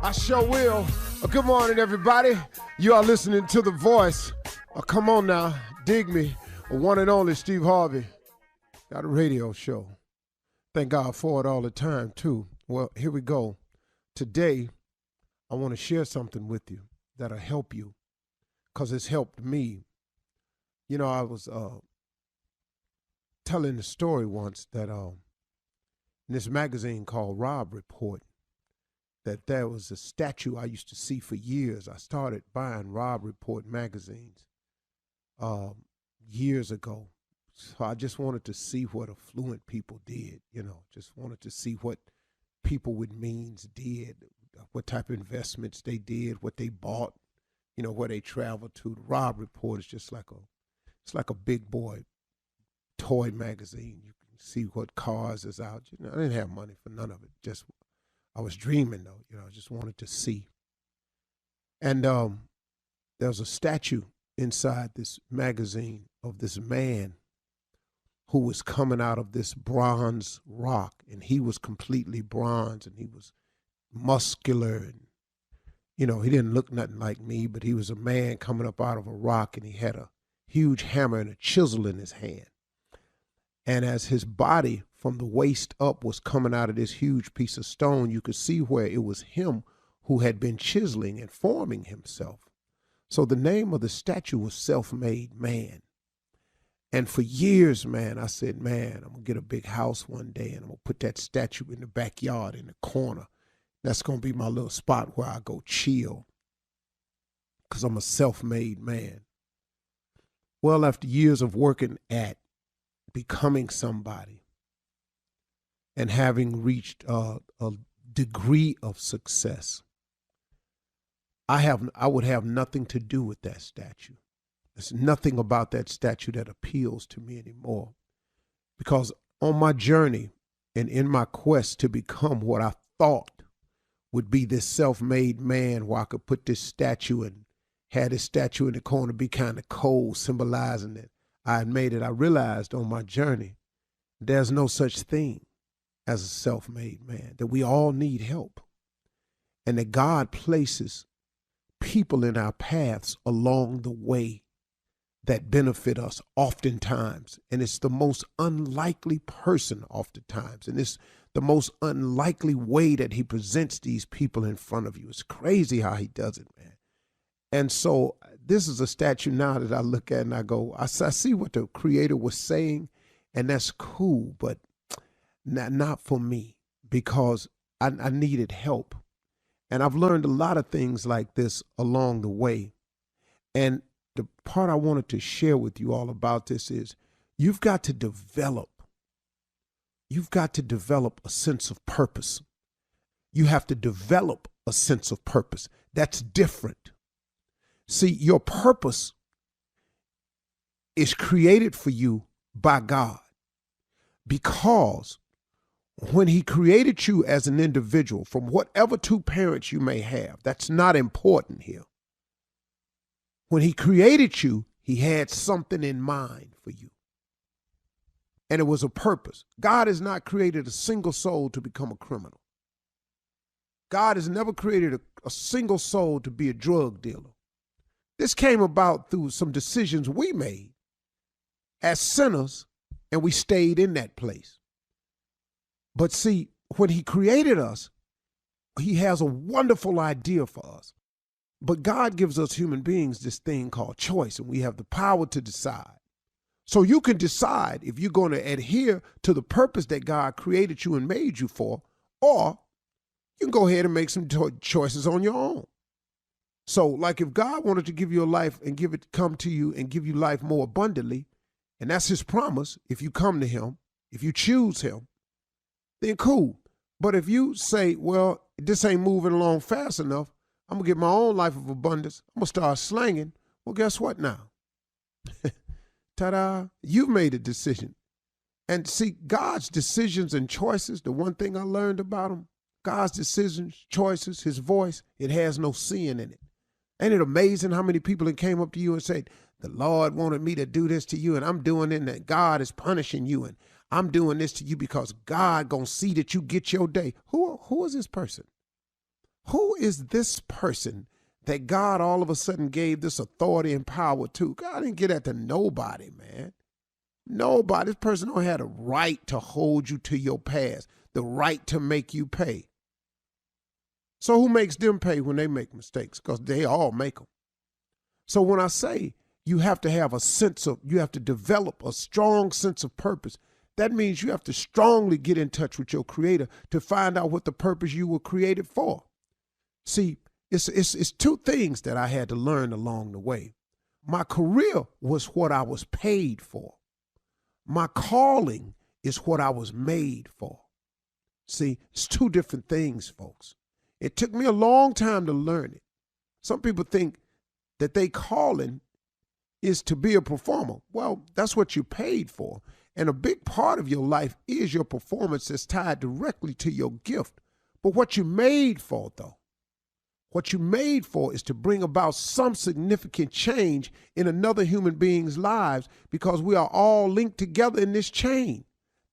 I sure will. Good morning, everybody. You are listening to The Voice. Come on now, dig me. One and only Steve Harvey. Got a radio show. Thank God for it all the time, too. Well, here we go. Today, I want to share something with you that'll help you because it's helped me. You know, I was telling the story once that in this magazine called Rob Report, that there was a statue I used to see for years. I started buying Rob Report magazines years ago. So I just wanted to see what affluent people did, just wanted to see what people with means did, what type of investments they did, what they bought, where they traveled to. The Rob Report is just like a big boy toy magazine. You can see what cars is out. I didn't have money for none of it. I was dreaming though, I just wanted to see. And there was a statue inside this magazine of this man who was coming out of this bronze rock, and he was completely bronze, and he was muscular, and he didn't look nothing like me, but he was a man coming up out of a rock, and he had a huge hammer and a chisel in his hand. And as his body from the waist up was coming out of this huge piece of stone, you could see where it was him who had been chiseling and forming himself. So the name of the statue was Self-Made Man. And for years, man, I said, man, I'm going to get a big house one day and I'm going to put that statue in the backyard in the corner. That's going to be my little spot where I go chill because I'm a self-made man. Well, after years of working at becoming somebody and having reached a degree of success, I would have nothing to do with that statue. There's nothing about that statue that appeals to me anymore, because on my journey and in my quest to become what I thought would be this self-made man, where I could put this statue and had this statue in the corner be kind of cold, symbolizing that I had made it, I realized on my journey there's no such thing as a self-made man, that we all need help, and that God places people in our paths along the way that benefit us oftentimes. And it's the most unlikely person oftentimes. And it's the most unlikely way that he presents these people in front of you. It's crazy how he does it, man. And so this is a statue now that I look at and I go, I see what the creator was saying, and that's cool, but not for me, because I needed help. And I've learned a lot of things like this along the way. And the part I wanted to share with you all about this is you've got to develop a sense of purpose. You have to develop a sense of purpose. That's different. See, your purpose is created for you by God, because when he created you as an individual, from whatever two parents you may have, that's not important here. When he created you, he had something in mind for you. And it was a purpose. God has not created a single soul to become a criminal. God has never created a single soul to be a drug dealer. This came about through some decisions we made as sinners, and we stayed in that place. But see, when he created us, he has a wonderful idea for us. But God gives us human beings this thing called choice, and we have the power to decide. So you can decide if you're going to adhere to the purpose that God created you and made you for, or you can go ahead and make some choices on your own. So like if God wanted to give you a life and come to you and give you life more abundantly, and that's his promise, if you come to him, if you choose him, then cool. But if you say, well, this ain't moving along fast enough, I'm going to get my own life of abundance, I'm going to start slanging, well, guess what now? Ta-da, you've made a decision. And see, God's decisions and choices, the one thing I learned about him, God's decisions, choices, his voice, it has no sin in it. Ain't it amazing how many people that came up to you and said, the Lord wanted me to do this to you, and I'm doing it, and God is punishing you, and I'm doing this to you because God gonna see that you get your day. Who is this person? who is this person that God all of a sudden gave this authority and power to? God didn't give that to nobody, man. Nobody. This person don't have the right to hold you to your past, the right to make you pay. So who makes them pay when they make mistakes? Because they all make them. So when I say you have to have you have to develop a strong sense of purpose, that means you have to strongly get in touch with your Creator to find out what the purpose you were created for. See, it's two things that I had to learn along the way. My career was what I was paid for. My calling is what I was made for. See, it's two different things, folks. It took me a long time to learn it. Some people think that they calling is to be a performer. Well, that's what you're paid for. And a big part of your life is your performance that's tied directly to your gift. But what you're made for, though, what you're made for is to bring about some significant change in another human being's lives, because we are all linked together in this chain.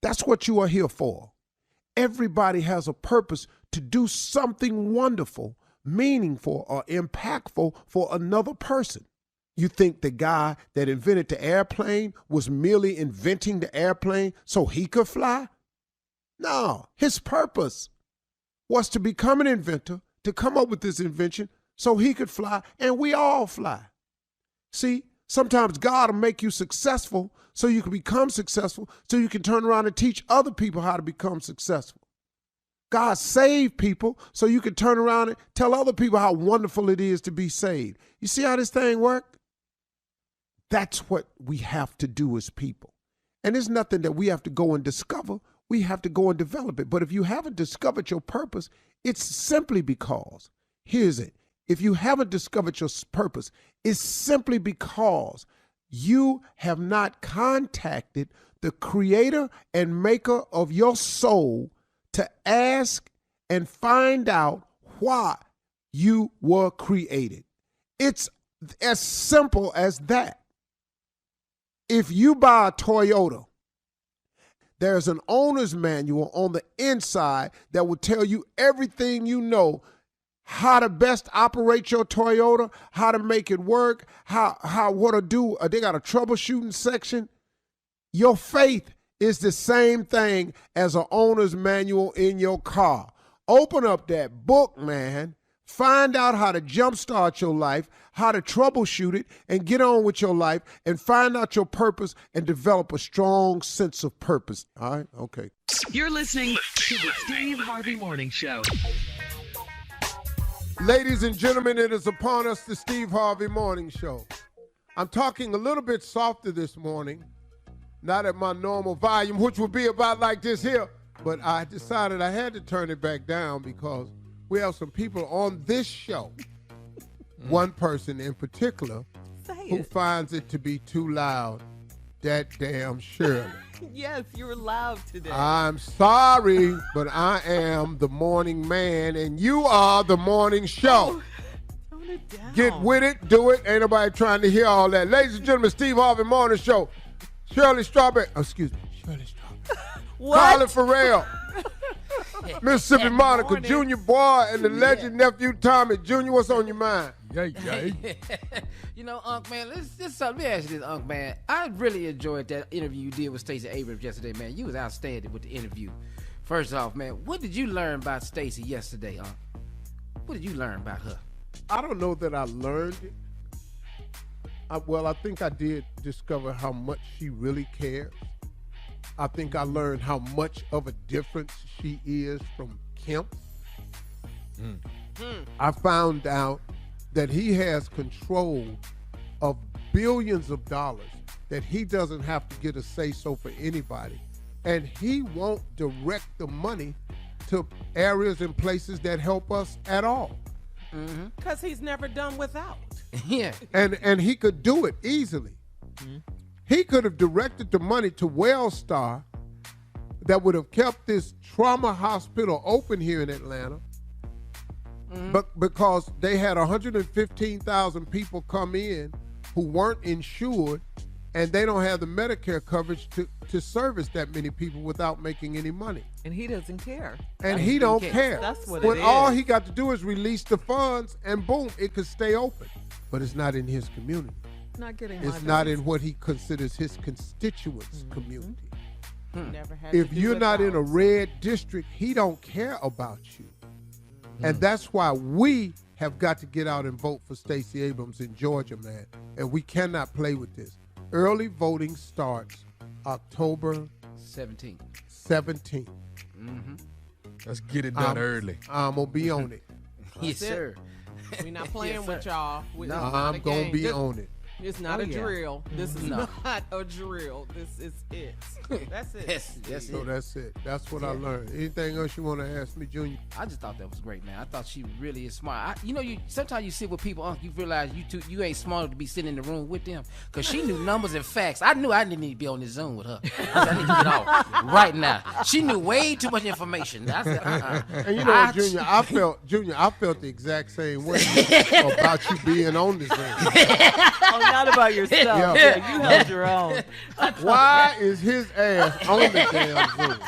That's what you are here for. Everybody has a purpose to do something wonderful, meaningful, or impactful for another person. You think the guy that invented the airplane was merely inventing the airplane so he could fly? No, his purpose was to become an inventor, to come up with this invention so he could fly, and we all fly. See, sometimes God will make you successful so you can become successful, so you can turn around and teach other people how to become successful. God saved people so you can turn around and tell other people how wonderful it is to be saved. You see how this thing works? That's what we have to do as people. And it's nothing that we have to go and discover. We have to go and develop it. But if you haven't discovered your purpose, it's simply because, here's it, if you haven't discovered your purpose, it's simply because you have not contacted the creator and maker of your soul to ask and find out why you were created. It's as simple as that. If you buy a Toyota, there's an owner's manual on the inside that will tell you everything you know, how to best operate your Toyota, how to make it work, what to do. They got a troubleshooting section. Your faith is the same thing as an owner's manual in your car. Open up that book, man. Find out how to jumpstart your life, how to troubleshoot it, and get on with your life, and find out your purpose and develop a strong sense of purpose. All right? Okay. You're listening to the Steve Harvey Morning Show. Ladies and gentlemen, it is upon us, the Steve Harvey Morning Show. I'm talking a little bit softer this morning, not at my normal volume, which would be about like this here, but I decided I had to turn it back down because we have some people on this show, one person in particular, who finds it to be too loud. That damn Shirley. Yes, you were loud today. I'm sorry, but I am the morning man, and you are the morning show. Tone it down. Get with it, do it. Ain't nobody trying to hear all that. Ladies and gentlemen, Steve Harvey Morning Show. Shirley Strawberry. Oh, excuse me. Shirley Strawberry. What? Colin Farrell. Mississippi Monica, morning. Junior Boy, and the legend nephew Tommy. Junior, what's on your mind? You know, Unc, man, let me ask you this, Unc, man. I really enjoyed that interview you did with Stacey Abrams yesterday, man. You was outstanding with the interview. First off, man, what did you learn about Stacey yesterday, Unc? What did you learn about her? I don't know that I learned it. I think I did discover how much she really cares. I think I learned how much of a difference she is from Kemp. I found out that he has control of billions of dollars, that he doesn't have to get a say-so for anybody. And he won't direct the money to areas and places that help us at all. Because he's never done without. Yeah. And he could do it easily. He could have directed the money to WellStar that would have kept this trauma hospital open here in Atlanta. But because they had 115,000 people come in who weren't insured, and they don't have the Medicare coverage to service that many people without making any money. And he doesn't care. And he don't care. That's what when it all is. he got to do is release the funds, and boom, it could stay open. But it's not in his community. Not getting It's not in what he considers his constituents' community. Never had If to do you're not in a without. red district, he don't care about you. And that's why we have got to get out and vote for Stacey Abrams in Georgia, man. And we cannot play with this. Early voting starts October 17. 17th. Let's get it done early. I'm going to be on it. Yes, it. sir. We're not playing Yes, with sir. y'all. No. I'm going to be on it. It's not Oh, a yeah. drill. This is No. not a drill. This is it. That's it. That's So it. that's it. That's what I learned. Anything else you want to ask me, Junior? I just thought that was great, man. I thought she really is smart. You sometimes you sit with people, you realize you ain't smart to be sitting in the room with them, because she knew numbers and facts. I knew I didn't need to be on this Zoom with her. I need to get off right now. She knew way too much information. I said, And you know what, Junior, I felt the exact same way about you being on this thing. Oh, not about yourself. Yeah. Yeah, you held your own. Why is his ass on the damn Zoom?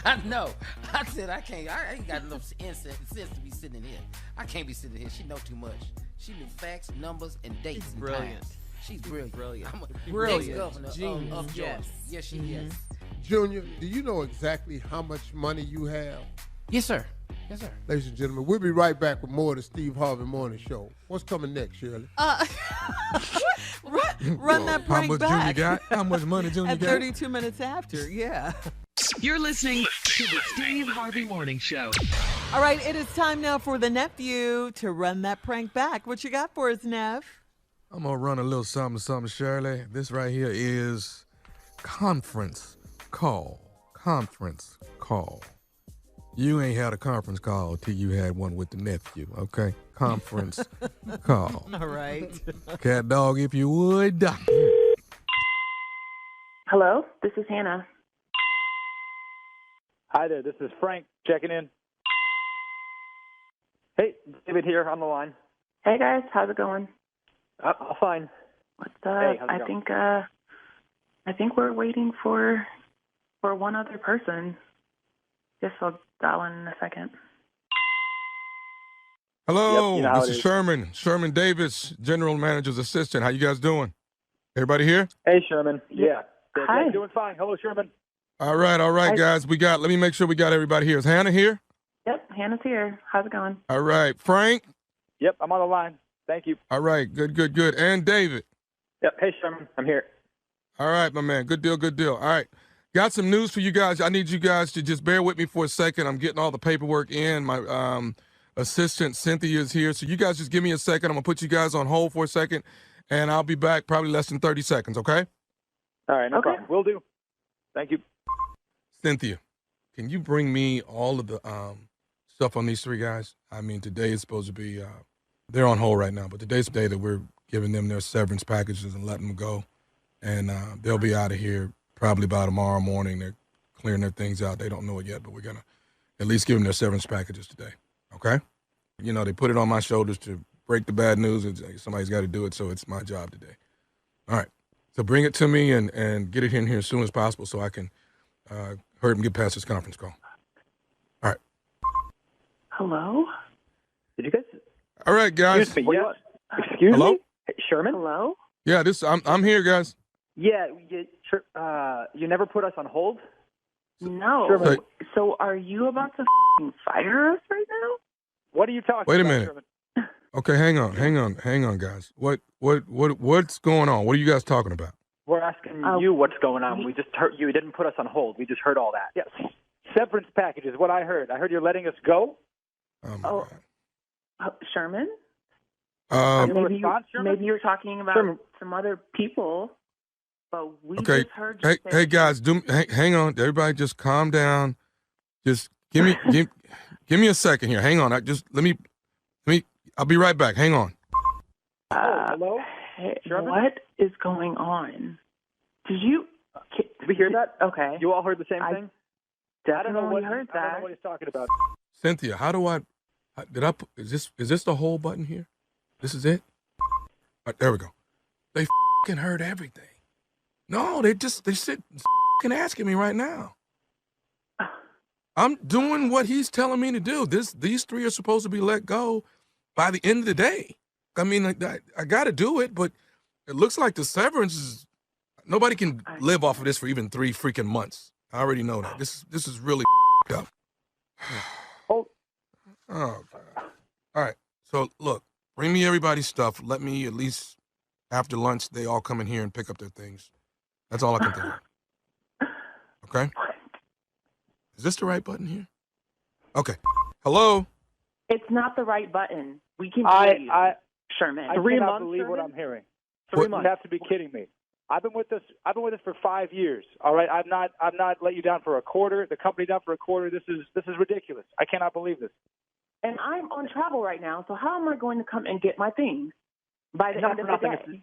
I know. I said I can't. I ain't got enough sense to be sitting in here. I can't be sitting here. She know too much. She knew facts, numbers, and dates. She's and brilliant. times. She's brilliant. Brilliant. I'm a Brilliant. ex-governor Genius. of Georgia. Yes. Yes, she is. Junior, do you know exactly how much money you have? Yes, sir. Yes, sir. Ladies and gentlemen, we'll be right back with more of the Steve Harvey Morning Show. What's coming next, Shirley? Run that How prank much back. Junior got? How much money Junior At got? 32 minutes after, yeah. You're listening to the Steve Harvey Morning Show. All right, it is time now for the nephew to run that prank back. What you got for us, Nev? I'm going to run a little something, Shirley. This right here is conference call. Conference call. You ain't had a conference call till you had one with the nephew, okay? Conference call. All right. Cat dog, if you would. Hello, this is Hannah. Hi there, this is Frank checking in. Hey, David here on the line. Hey guys, how's it going? All fine. What's up? Hey, how's it going? I think we're waiting for one other person. Guess I'll dial in a second. Hello, Yep, you know how this it is is. Sherman Davis, General Manager's assistant. How you guys doing? Everybody here? Hey, Sherman. Yeah. Hi. Yeah, doing fine. Hello, Sherman. All right, Hi. guys. Let me make sure we got everybody here. Is Hannah here? Yep, Hannah's here. How's it going? All right. Frank? Yep, I'm on the line. Thank you. All right. Good. And David? Yep. Hey, Sherman. I'm here. All right, my man. Good deal. All right. Got some news for you guys. I need you guys to just bear with me for a second. I'm getting all the paperwork in. My assistant, Cynthia, is here. So you guys just give me a second. I'm going to put you guys on hold for a second, and I'll be back probably less than 30 seconds, okay? All right, no Okay. problem. Will do. Thank you. Cynthia, can you bring me all of the stuff on these three guys? I mean, today is supposed to be, they're on hold right now, but today's the day that we're giving them their severance packages and letting them go. And they'll be out of here probably by tomorrow morning. They're clearing their things out. They don't know it yet, but we're going to at least give them their severance packages today, okay? You know, they put it on my shoulders to break the bad news. Somebody's got to do it, so it's my job today. All right. So bring it to me and get it in here as soon as possible so I can hurry up and get past this conference call. All right. Hello? Did you guys? All right, guys. Excuse me. Yes. Excuse Hello? me? Hey, Sherman? Hello? Yeah, I'm here, guys. Yeah, you never put us on hold? No. Sherman. So are you about to fire us right now? What are you talking Wait a about, minute. Sherman? Okay, hang on, guys. What's going on? What are you guys talking about? We're asking you what's going on. We just heard you didn't put us on hold. We just heard all that. Yes. Severance package is what I heard. I heard you're letting us go. Oh, my Oh. Sherman? God. You have a Maybe response, Sherman? maybe you're talking about Sherman. some other people, but we Okay. just heard you say Hey, guys, hang on. Everybody just calm down. Just give me a second here. Hang on. Let me, I'll be right back. Hang on. Hello? Hey, Sherman? what is going on? Did we hear that? Okay. You all heard the same I thing? I don't know Definitely what heard I don't know that. what he's talking about. Cynthia, how do is this the whole button here? This is it? There we go. They heard everything. No, they sit asking me right now. I'm doing what he's telling me to do. These three are supposed to be let go by the end of the day. I mean, I got to do it, but it looks like the severance is, nobody can live off of this for even 3 freaking months. I already know that. This is really up. Oh, God. All right. So, look, bring me everybody's stuff. Let me at least, after lunch, they all come in here and pick up their things. That's all I can think of. Okay? Is this the right button here? Okay. Hello? It's not the right button. We can hear you, Sherman. I cannot believe what I'm hearing. 3 months. You have to be kidding me. I've been with this for 5 years. All right, I've not let you down for a quarter. The company down for a quarter. This is ridiculous. I cannot believe this. And I'm on travel right now, so how am I going to come and get my things by the end of the day?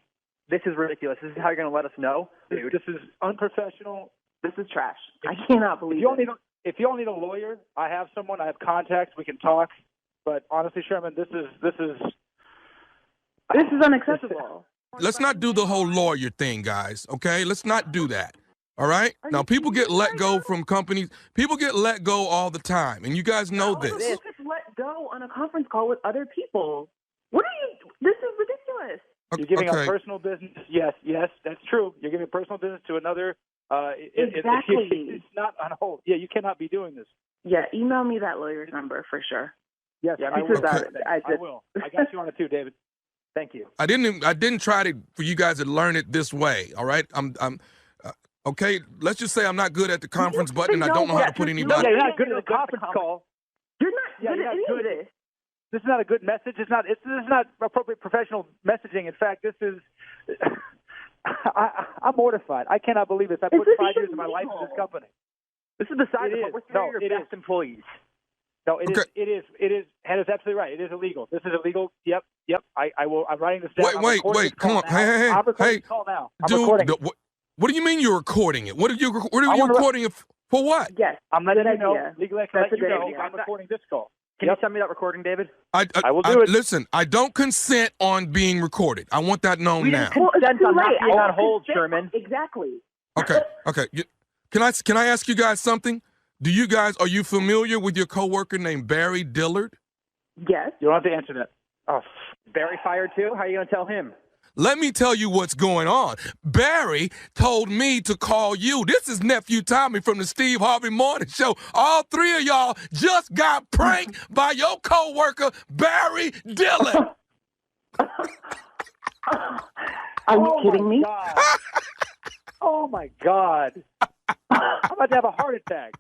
This is ridiculous. This is how you're going to let us know? Dude, this is unprofessional. This is trash. I cannot believe it. If you all need a lawyer, I have someone. I have contacts. We can talk. But honestly, Sherman, this is unacceptable. Let's not do the whole lawyer thing, guys, okay? Let's not do that, all right? Now, people get let go from companies. People get let go all the time, and you guys know this. Just let go on a conference call with other people. What are you – this is ridiculous. You're giving up personal business. Yes, that's true. You're giving personal business to another. Exactly. It's not on hold. Yeah, you cannot be doing this. Yeah, email me that lawyer's number for sure. Yes, yeah, I because will. I will. I got you on it too, David. Thank you. I didn't try for you guys to learn it this way. All right, I'm okay. Let's just say I'm not good at the conference button. And I don't know how to put anybody. Yeah, you're not good at the conference call. You're not good at any of this. This is not a good message. This is not appropriate professional messaging. In fact, this is. I'm mortified. I cannot believe this. I put 5 years of my life in this company. This is beside the point. We're three of your best employees. No, it is. Hannah's absolutely right. It is illegal. This is illegal. Yep. I will. I'm writing this down. Wait. Come on. Hey. I'm recording this call now. Dude, what do you mean you're recording it? What are you recording it for? What? Yes. I'm letting you know. Legally, I can let you know. I'm recording this call. Can you send me that recording, David? I will do it. Listen, I don't consent on being recorded. I want that known now. Consent on not being on hold, Sherman. Exactly. Okay. Can I ask you guys something? Are you familiar with your coworker named Barry Dillard? Yes. You don't have to answer that. Oh, Barry fired too? How are you going to tell him? Let me tell you what's going on. Barry told me to call you. This is Nephew Tommy from the Steve Harvey Morning Show. All three of y'all just got pranked by your coworker, Barry Dillard. Are you kidding me? Oh, my God. I'm about to have a heart attack.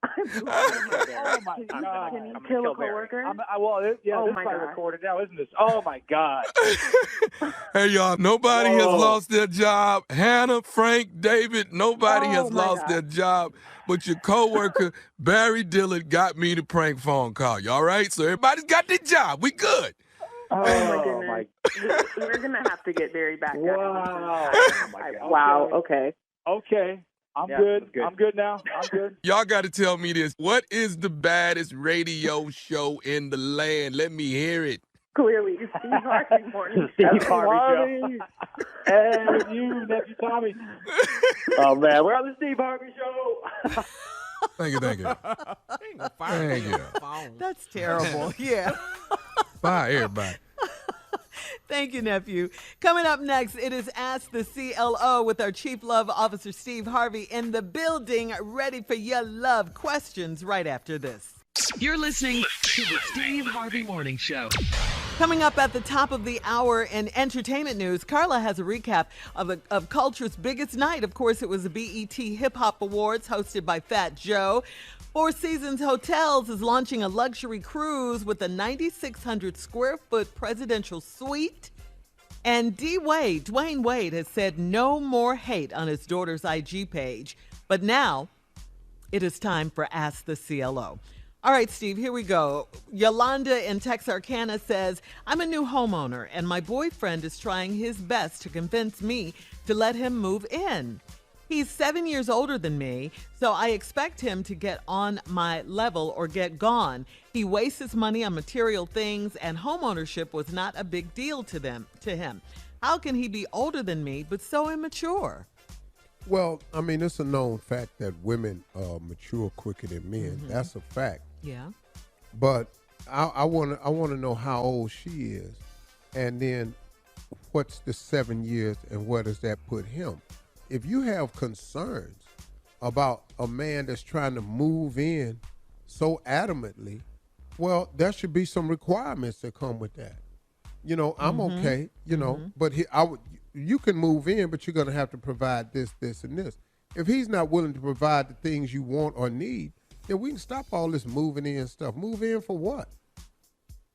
Oh my God! Can you kill a coworker? This is my recorded now, isn't this? Oh my God! Hey y'all, nobody has lost their job. Hannah, Frank, David, nobody has lost their job. But your coworker Barry Dillard got me to prank phone call you. All right, so everybody's got their job. We good. Oh my goodness! We're gonna have to get Barry back. Wow! Oh my God. Wow. Okay. I'm good. I'm good now. I'm good. Y'all got to tell me this. What is the baddest radio show in the land? Let me hear it. Clearly, Steve Harvey Morning. Steve Harvey Show. And you, Nephew Tommy. Oh, man. We're on the Steve Harvey Show. Thank you. Thank you. That's terrible. Yeah. Bye, everybody. Thank you, nephew. Coming up next, it is Ask the CLO with our Chief Love Officer, Steve Harvey, in the building, ready for your love questions right after this. You're listening to the Steve Harvey Morning Show. Coming up at the top of the hour in entertainment news, Carla has a recap of culture's biggest night. Of course, it was the BET Hip Hop Awards hosted by Fat Joe. Four Seasons Hotels is launching a luxury cruise with a 9,600 square foot presidential suite. And Dwayne Wade has said no more hate on his daughter's IG page. But now it is time for Ask the CLO. All right, Steve, here we go. Yolanda in Texarkana says, I'm a new homeowner and my boyfriend is trying his best to convince me to let him move in. He's 7 years older than me, so I expect him to get on my level or get gone. He wastes his money on material things, and homeownership was not a big deal to him. How can he be older than me but so immature? Well, I mean, it's a known fact that women mature quicker than men. Mm-hmm. That's a fact. Yeah. But I want to know how old she is, and then what's the 7 years, and where does that put him? If you have concerns about a man that's trying to move in so adamantly, well, there should be some requirements that come with that. You know, I'm okay, you know, but you can move in, but you're going to have to provide this, this, and this. If he's not willing to provide the things you want or need, then we can stop all this moving in stuff. Move in for what?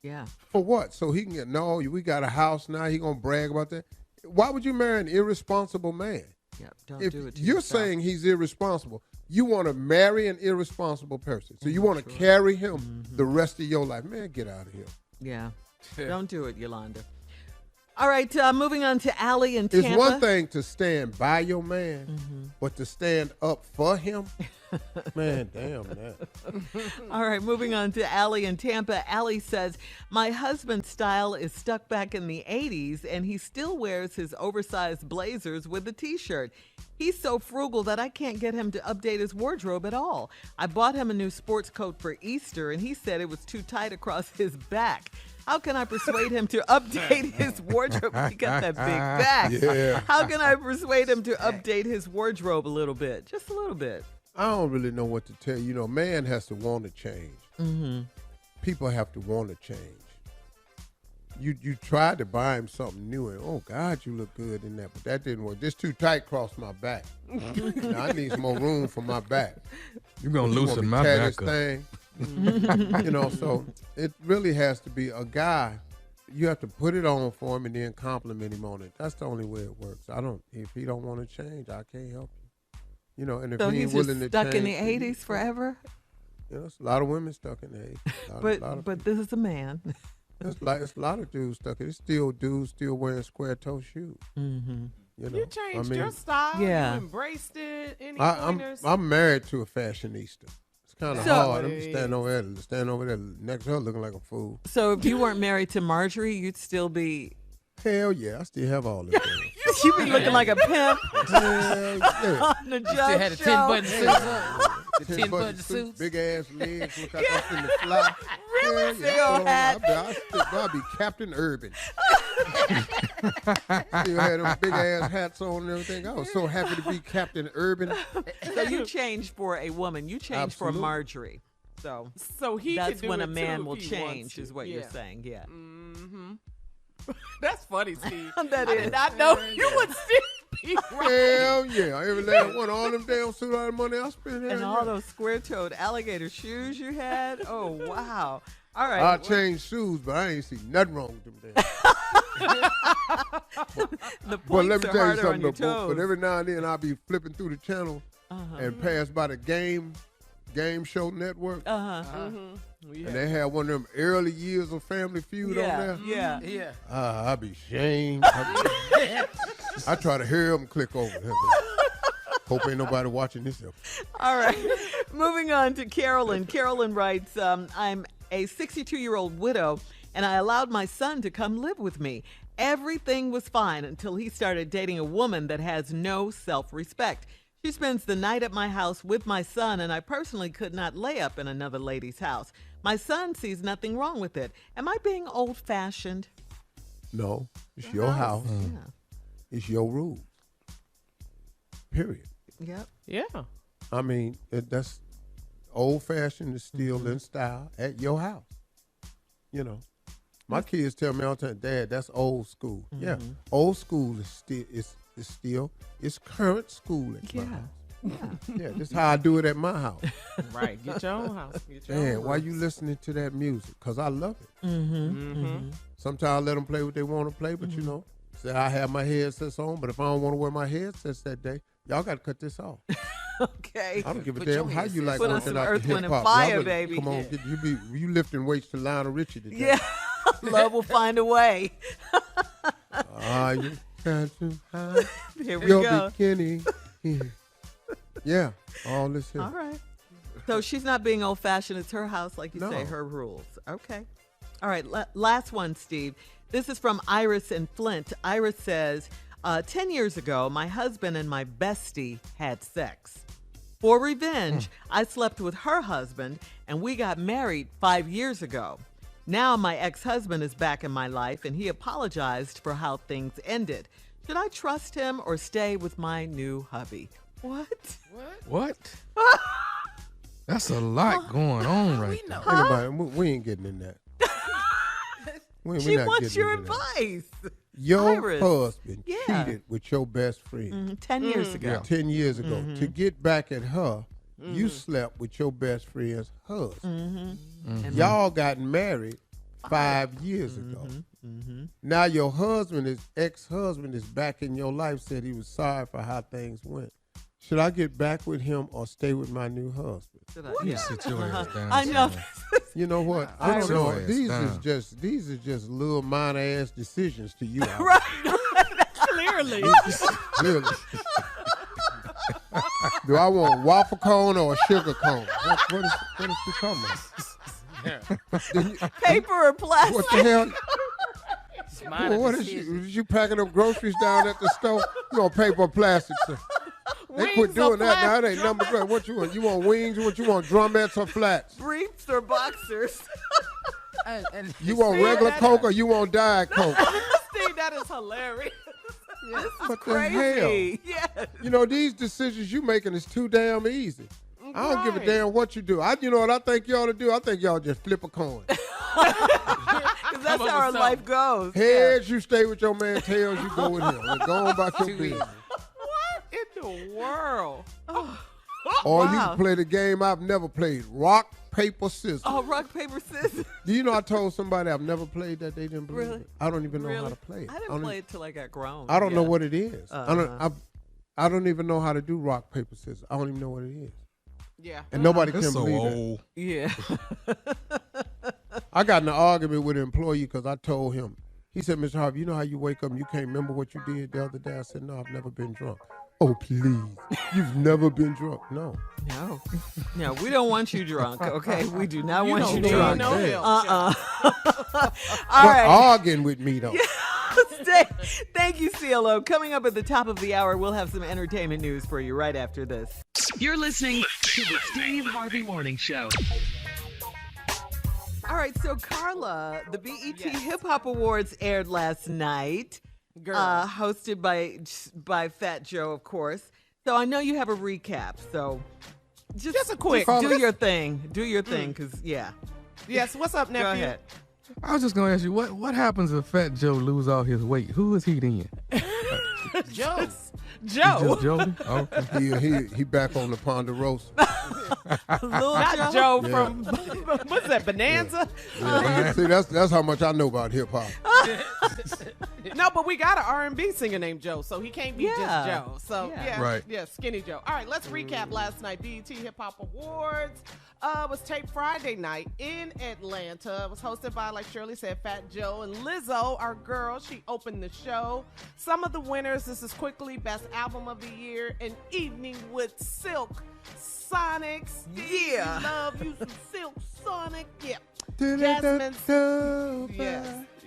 Yeah. For what? So he can get, no, we got a house now. He going to brag about that. Why would you marry an irresponsible man? Yep, don't If do it to you're yourself. saying he's irresponsible, you want to marry an irresponsible person. So you want to carry him the rest of your life. Man, get out of here. Yeah. Don't do it, Yolanda. All right, moving on to Allie in Tampa. It's one thing to stand by your man, but to stand up for him, man, damn that. All right, moving on to Allie in Tampa. Allie says, my husband's style is stuck back in the 80s, and he still wears his oversized blazers with a T-shirt. He's so frugal that I can't get him to update his wardrobe at all. I bought him a new sports coat for Easter, and he said it was too tight across his back. How can I persuade him to update his wardrobe? He got that big back. Yeah. How can I persuade him to update his wardrobe a little bit? Just a little bit. I don't really know what to tell you. You know, man has to want to change. People have to want to change. You tried to buy him something new, and oh God, you look good in that, but that didn't work. This too tight across my back. Now, I need some more room for my back. You're gonna You want loosen me my to tear back this up. thing. You know, so it really has to be a guy. You have to put it on for him and then compliment him on it. That's the only way it works. If he don't want to change, I can't help you. You know, and if So he he's ain't just willing to stuck in the change, 80s forever? you know, there's a lot of women stuck in the 80s. But this is a man. It's a lot of dudes stuck in it. It's still dudes still wearing square toe shoes. Mm-hmm. You know, You changed your style. Yeah. You embraced it. Any I'm pointers? married to a fashionista. It's kind of So- hard. I'm standing over there next to her looking like a fool. So if you weren't married to Marjorie, you'd still be... Hell yeah, I still have all this. You'd be looking like a pimp Hell yeah. on the Still judge had a show. 10-button suit on. The 10 10-button button suits. big ass legs, look like I'm finna fly. Really? Hell yeah, Still hat. I'll be Captain Urban. Still had them big ass hats on and everything. I was so happy to be Captain Urban. So you changed for a woman. You changed for Absolutely. Marjorie. So he that's could do when it a man too will if he wants change, to. is what Yeah. you're saying. Yeah. Mm-hmm. That's funny, Steve. That I is. did not know you would still be right. Hell yeah. Every last one, all them damn suit out of money I spent. And all those square-toed alligator shoes you had. Oh, wow. All right. I changed shoes, but I ain't see nothing wrong with them damn. The But let points me are tell you harder on something, your though, toes. but every now and then I'll be flipping through the channel and pass by the game show network. Mm-hmm. And they had one of them early years of Family Feud on there. Yeah. Yeah. I be shamed. I try to hear them click over. Hope ain't nobody watching this episode. All right. Moving on to Carolyn. Carolyn writes, I'm a 62-year-old widow, and I allowed my son to come live with me. Everything was fine until he started dating a woman that has no self-respect. She spends the night at my house with my son, and I personally could not lay up in another lady's house. My son sees nothing wrong with it. Am I being old-fashioned? No, it's your house. Yeah. It's your rules. Period. Yep. Yeah. I mean, that's old-fashioned is still in style at your house. You know, my kids tell me all the time, Dad, that's old school. Yeah, old school is still it's current school at my house. Yeah, this is how I do it at my house. Right. Get your own house. Get your Man, own why rules. you listening to that music? Because I love it. Mm-hmm. Sometimes I let them play what they want to play, but you know, say I have my headsets on, but if I don't want to wear my headsets that day, y'all got to cut this off. Okay. I don't give a Put damn your how you like Put on working some out Earth, the Wind, and hip-hop. Fire, Y'all better baby. Come on, you lifting weights to Lionel Richie today. Yeah. Love will find a way. Are you trying to hide Here we your go. bikini? Yeah, all this here. All right. So she's not being old-fashioned. It's her house, like you No. say, her rules. Okay. All right, last one, Steve. This is from Iris in Flint. Iris says, 10 years ago, my husband and my bestie had sex. For revenge, I slept with her husband, and we got married 5 years ago. Now my ex-husband is back in my life, and he apologized for how things ended. Should I trust him or stay with my new hubby? What? What? That's a lot going on right there. Anybody, we ain't getting in that. She wants your advice. Your Iris. husband Yeah. cheated with your best friend 10 years ago. 10 years ago. To get back at her, you slept with your best friend's husband. Y'all got married 5 years ago. Now your ex-husband is back in your life, said he was sorry for how things went. Should I get back with him or stay with my new husband? You sit your ass down. I know. son. You know what? I don't Sit know. your ass These are just little minor ass decisions to you. Right. Clearly. Really. Do I want waffle cone or a sugar cone? What is the comment? Paper or plastic? What the hell? It's minor What decisions. is you packing up groceries down at the store? You want paper or plastic, sir? They quit Wings or doing that now. It ain't flats? number. What you want? You want wings? What you want? Drumettes or flats? Briefs or boxers? And You want regular Coke or you want Diet Coke? Steve, that is hilarious. What the hell? Crazy. Yes. You know, these decisions you making is too damn easy. I don't give a Right. damn what you do. You know what I think y'all to do? I think y'all just flip a coin. Because that's how our life goes. Heads, you stay with your man. Tails, you go with him. And go on about your business. What in the world? Or you Wow. can play the game I've never played. Rock, paper, scissors. Oh, rock, paper, scissors. Do you know I told somebody I've never played that they didn't believe Really? it? I don't even know Really? how to play it. I didn't play it till I got grown. I don't know Yeah. what it is. Uh-huh. I don't even know how to do rock, paper, scissors. I don't even know what it is. Yeah. And nobody That's can so believe that. old. Yeah. I got in an argument with an employee because I told him. He said, Mr. Harvey, you know how you wake up and you can't remember what you did the other day? I said, no, I've never been drunk. Oh, please. You've never been drunk. No. No. No, we don't want you drunk, okay? We do not want don't you need drunk. no help. All But right. arguing with me, though. Thank you, CLO. Coming up at the top of the hour, we'll have some entertainment news for you right after this. You're listening to the Steve Harvey Morning Show. All right, so Carla, the BET Hip Hop Awards aired last night, hosted by Fat Joe, of course. So I know you have a recap. So just a quick. do your thing. Do your thing, because Yes, what's up, nephew? Go ahead. I was just gonna ask you, what happens if Fat Joe lose all his weight? Who is he then? Joe. He Joe. just Joey? Okay. He back on the Ponderosa. Lil Not Joe. Joe from, what's that, Bonanza? Yeah. See, that's how much I know about hip hop. No, but we got an R&B singer named Joe, so he can't be Yeah. just Joe. So, Yeah. Right. yeah, Skinny Joe. All right, let's recap last night. BET Hip Hop Awards was taped Friday night in Atlanta. It was hosted by, like Shirley said, Fat Joe and Lizzo, our girl. She opened the show. Some of the winners, this is quickly Best Album of the Year, An Evening with Silk Sonic. Steve, Yeah. love you some Silk Sonic. Yeah. Jasmine.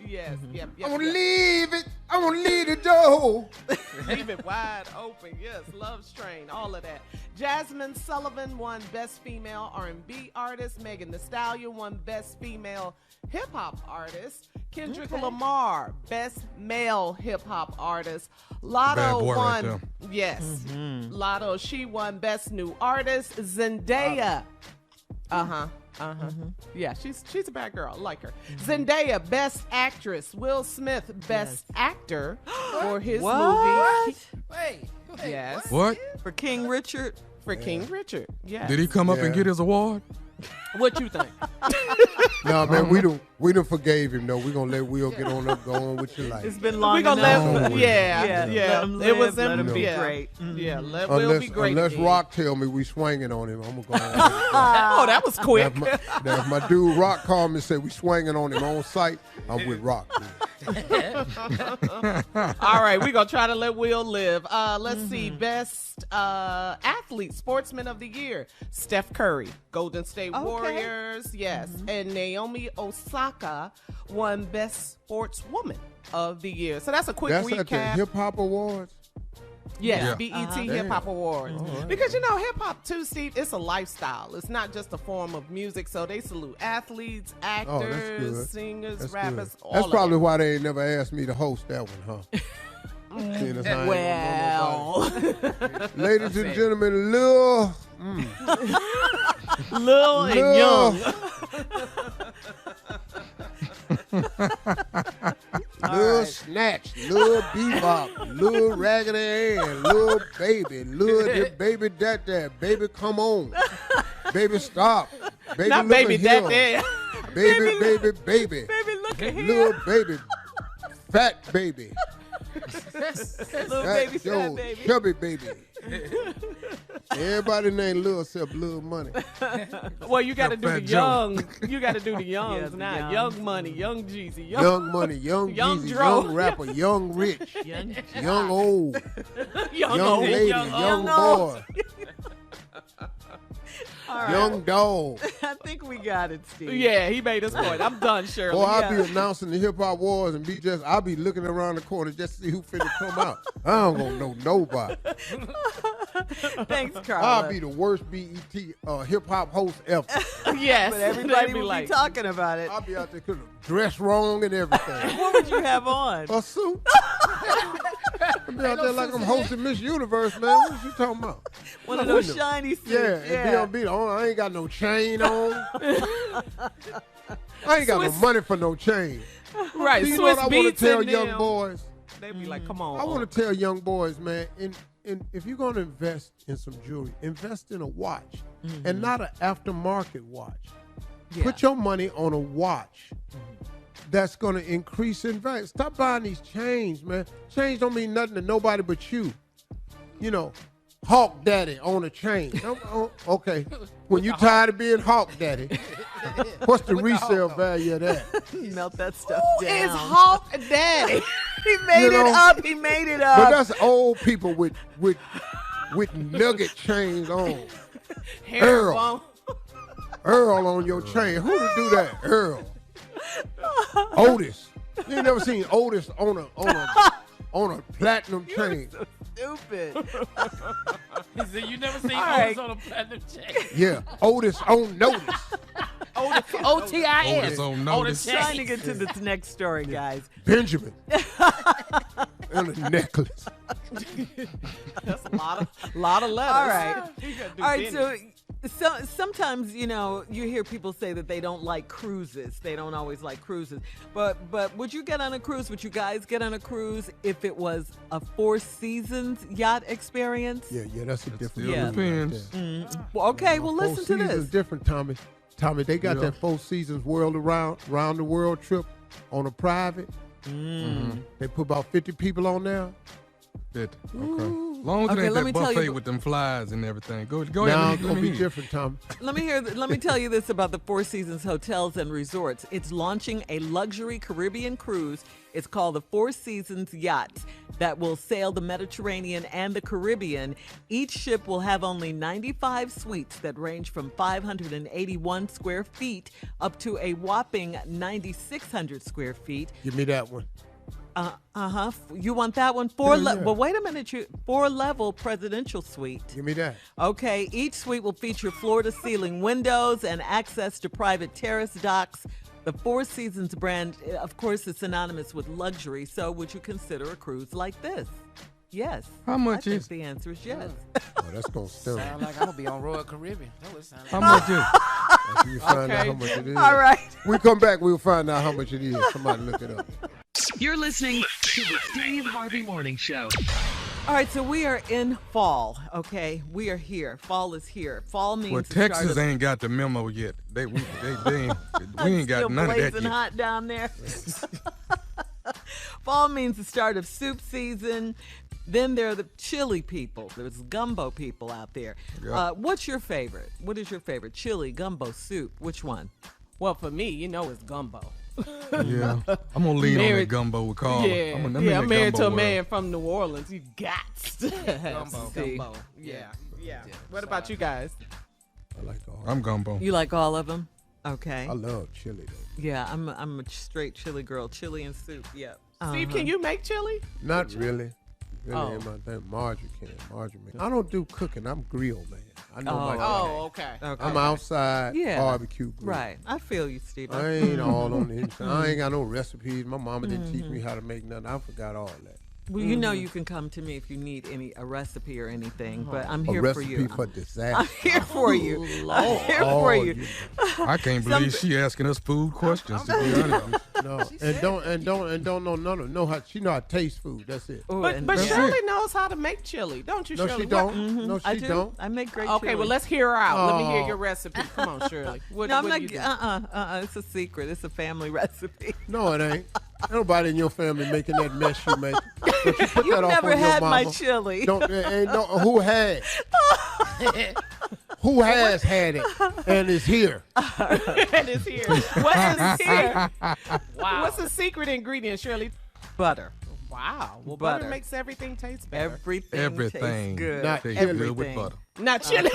Yes. Yep. I want to leave it. I want to leave the door. Leave it wide open. Yes, Love Strain, all of that. Jasmine Sullivan won Best Female R&B Artist. Megan Thee Stallion won Best Female Hip Hop Artist. Kendrick Lamar, Best Male Hip Hop Artist. Lotto Bad boy right won. there. Yes, Lotto. She won Best New Artist. Zendaya. Yeah, she's a bad girl. I like her. Zendaya, Best Actress. Will Smith, Best Actor for his movie. Wait. Yes. What? For King Richard. For King Richard. Yes. Did he come up and Yeah. get his award? What you think? No, man, we don't forgave him, though. We're going to let Will get on up, go on with your life. It's been long We gonna enough. let yeah. Let him It was live, let him him be yeah. great. Mhm. Yeah, let Will be great. Unless again. Rock tell me we swinging on him, I'm going to go on. Oh, that was quick. Now, if my dude Rock called me and said we swinging on him on site, I'm with Rock. Man. All right, we're going to try to let Will live. Let's see. Best athlete, sportsman of the year. Steph Curry, Golden State Warriors. Yes. And Naomi Osaka won best sportswoman of the year. So that's a quick recap. That's at the Hip Hop Awards? Yes, BET Hip Hop Awards. Right. Because, you know, hip hop too, Steve, it's a lifestyle. It's not just a form of music. So they salute athletes, actors, singers, rappers. That's probably why they ain't never asked me to host that one, huh? Well, ladies and gentlemen, Lil and Young. Lil Snatch, Lil Bebop, Lil Raggedy Ann, Lil Baby, Lil the Baby That That, Baby Come On, Baby Stop, Baby Not Look Baby Here, That Baby, Baby, Baby, Baby, look at Lil Baby, Fat Baby. Little baby, fat baby. Chubby baby. Everybody named Lil except Lil Money. Well, you got to do the Joe. young. You got to do the youngs Yes, now. Young Money, Young Jeezy, Young Money, Young Young Jeezy, Dro. Young Rapper, Young Rich, Young. Young Old, Young Young Old, Lady, Young Young Old. Boy, All right. Young Dog. I think we got it, Steve. Yeah, he made his point. I'm done, Shirley. Boy, I'll be announcing the Hip Hop Wars and I'll be looking around the corner just to see who finna come out. I don't gonna know nobody. Thanks, Carla. I'll be the worst BET hip hop host ever. Yes, But everybody will like, be talking about it. I'll be out there dressed wrong and everything. What would you have on? A suit. I'll be out there like I'm hosting Miss Universe, man. What you talking about? One of those shiny suits. Yeah, and be on. I ain't got no chain on. I ain't got no money for no chain. Right, You know Swiss what I want Beats to tell and young them. boys? They be like, come on. I want to tell young boys, man, if you're going to invest in some jewelry, invest in a watch and not an aftermarket watch. Yeah. Put your money on a watch that's going to increase in value. Stop buying these chains, man. Chains don't mean nothing to nobody but you. You know, Hawk Daddy on a chain. Okay. When you tired of being Hawk Daddy, what's the resale value of that? Melt that stuff Who down. is Hawk Daddy? He made You know? it up. He made it up. But that's old people with nugget chains on. Earl. Earl on your chain. Who to do that? Earl. Otis. You ain't never seen Otis on a platinum chain. Stupid. He said, you never seen right. Otis on a platinum check. Yeah, Otis on notice. OTIS. Otis on notice. Trying to get to this next story, guys. Benjamin. And a necklace. That's a lot of letters. All right. You gotta do All right, Benny. so sometimes, you know, you hear people say that they don't like cruises. They don't always like cruises. But would you get on a cruise? Would you guys get on a cruise if it was a Four Seasons yacht experience? Yeah, that's a different Yeah. cruise right Depends. there. Well, okay, well, Four listen to Seasons this. different, Tommy. Tommy, they got that Four Seasons round the world trip on a private. They put about 50 people on there. 50. Okay. Long as it Okay, ain't let that me tell buffet you- with them flies and everything. Go Now ahead. it's gonna be different, Tommy. Let me tell you this about the Four Seasons Hotels and Resorts. It's launching a luxury Caribbean cruise. It's called the Four Seasons Yacht that will sail the Mediterranean and the Caribbean. Each ship will have only 95 suites that range from 581 square feet up to a whopping 9,600 square feet. Give me that one. You want that one? But wait a minute, 4-level presidential suite. Give me that. Okay, each suite will feature floor-to-ceiling windows and access to private terrace docks. The Four Seasons brand, of course, is synonymous with luxury, so would you consider a cruise like this? Yes. How much I think is the answer is yes. Oh, that's gonna stun. Sound like I'm going to be on Royal Caribbean. That's what it sound How like. much is? After you find out how much it is. All right. We come back, we'll find out how much it is. Somebody look it up. You're listening to the Steve Harvey Morning Show. All right, so we are in fall, okay? We are here. Fall is here. Fall means Well, the start Texas of- ain't got the memo yet. We ain't Still got none of that blazing yet. hot down there. Fall means the start of soup season. Then there are the chili people. There's gumbo people out there. Yep. What's your favorite? What is your favorite? Chili, gumbo, soup? Which one? Well, for me, you know it's gumbo. Yeah, I'm gonna lean on that Married- gumbo with Carl. Yeah, I'm I'm married to a world. man from New Orleans. You got to have Gumbo. some Gumbo. Yeah. Yeah. What about you guys? I like all. I'm gumbo. You like all of them? Okay. I love chili though. Yeah, I'm a straight chili girl. Chili and soup. Yep. Steve, can you make chili? Not really. Really Oh. ain't my thing. Marjorie can. Marjorie make. I don't do cooking. I'm grill man. I know my Oh, okay. Okay. I'm outside Yeah. barbecue grill. Right. I feel you, Steve. I ain't all on the inside. I ain't got no recipes. My mama didn't teach me how to make nothing. I forgot all that. Well, you know you can come to me if you need a recipe or anything, but I'm A here for recipe you. for disaster. I'm here for you. I'm here for you. I can't believe she asking us food questions. To be honest, with you. No, and don't know how she know how to taste food. That's it. Ooh, But and- but yeah. Shirley knows how to make chili, don't you, No, Shirley? she don't. Mhm. No, I she do. don't. I make great Okay, chili. well, let's hear her out. Let me hear Oh. your recipe. Come on, Shirley. What, No, I'm what not. do you do? It's a secret. It's a family recipe. No, it ain't. Nobody in your family making that mess you make. But you put You've that off never on your had my mama. chili. Don't ain't no who has. Who has had it and is here? And it's here. What is here? Wow. What's the secret ingredient, Shirley? Butter. Wow. Well, Butter. butter makes everything taste better. Everything tastes good. Not Tastes chili. good with butter. Not chili.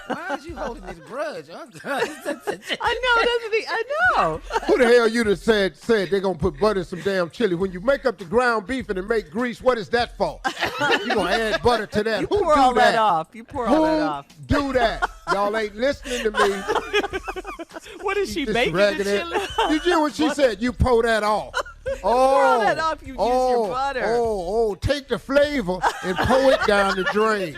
Why is you holding this grudge? I know, doesn't he? I know. Who the hell you done said they're gonna put butter in some damn chili? When you make up the ground beef and it make grease, what is that for? You gonna add butter to that? You Who pour do all that that? off. You pour Who all that off. do that? Y'all ain't listening to me. What is she This baking the ragged chili? ass- Did you hear what she said? You pour that off. Pour that off. You use your butter. Take the flavor and pour it down the drain.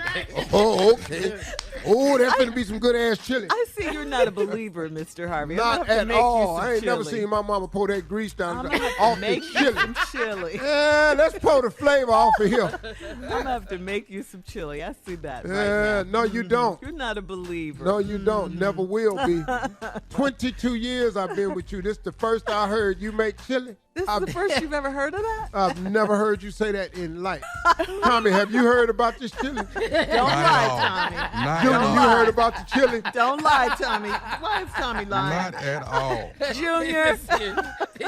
Oh, okay. Oh, that's gonna be some good ass chili. I see you're not a believer, Mr. Harvey. I'm Not gonna have to at make you all. some I ain't never chili. seen my mama pour that grease down I'm the gonna have off to the make you chili. some chili. Yeah, let's pour the flavor off of here. I'm gonna have to make you some chili. I see that right Yeah, now. no, you don't. You're not a believer. No, you don't. Never will be. 22 years I've been with you. This the first I heard you make chili. This is the first you've ever heard of that? I've never heard you say that in life. Tommy, have you heard about this chili? Don't Not lie, at all. Tommy. Not Junior, at you all. heard about the chili? Don't lie, Tommy. Why is Tommy lying? Not at all. Junior.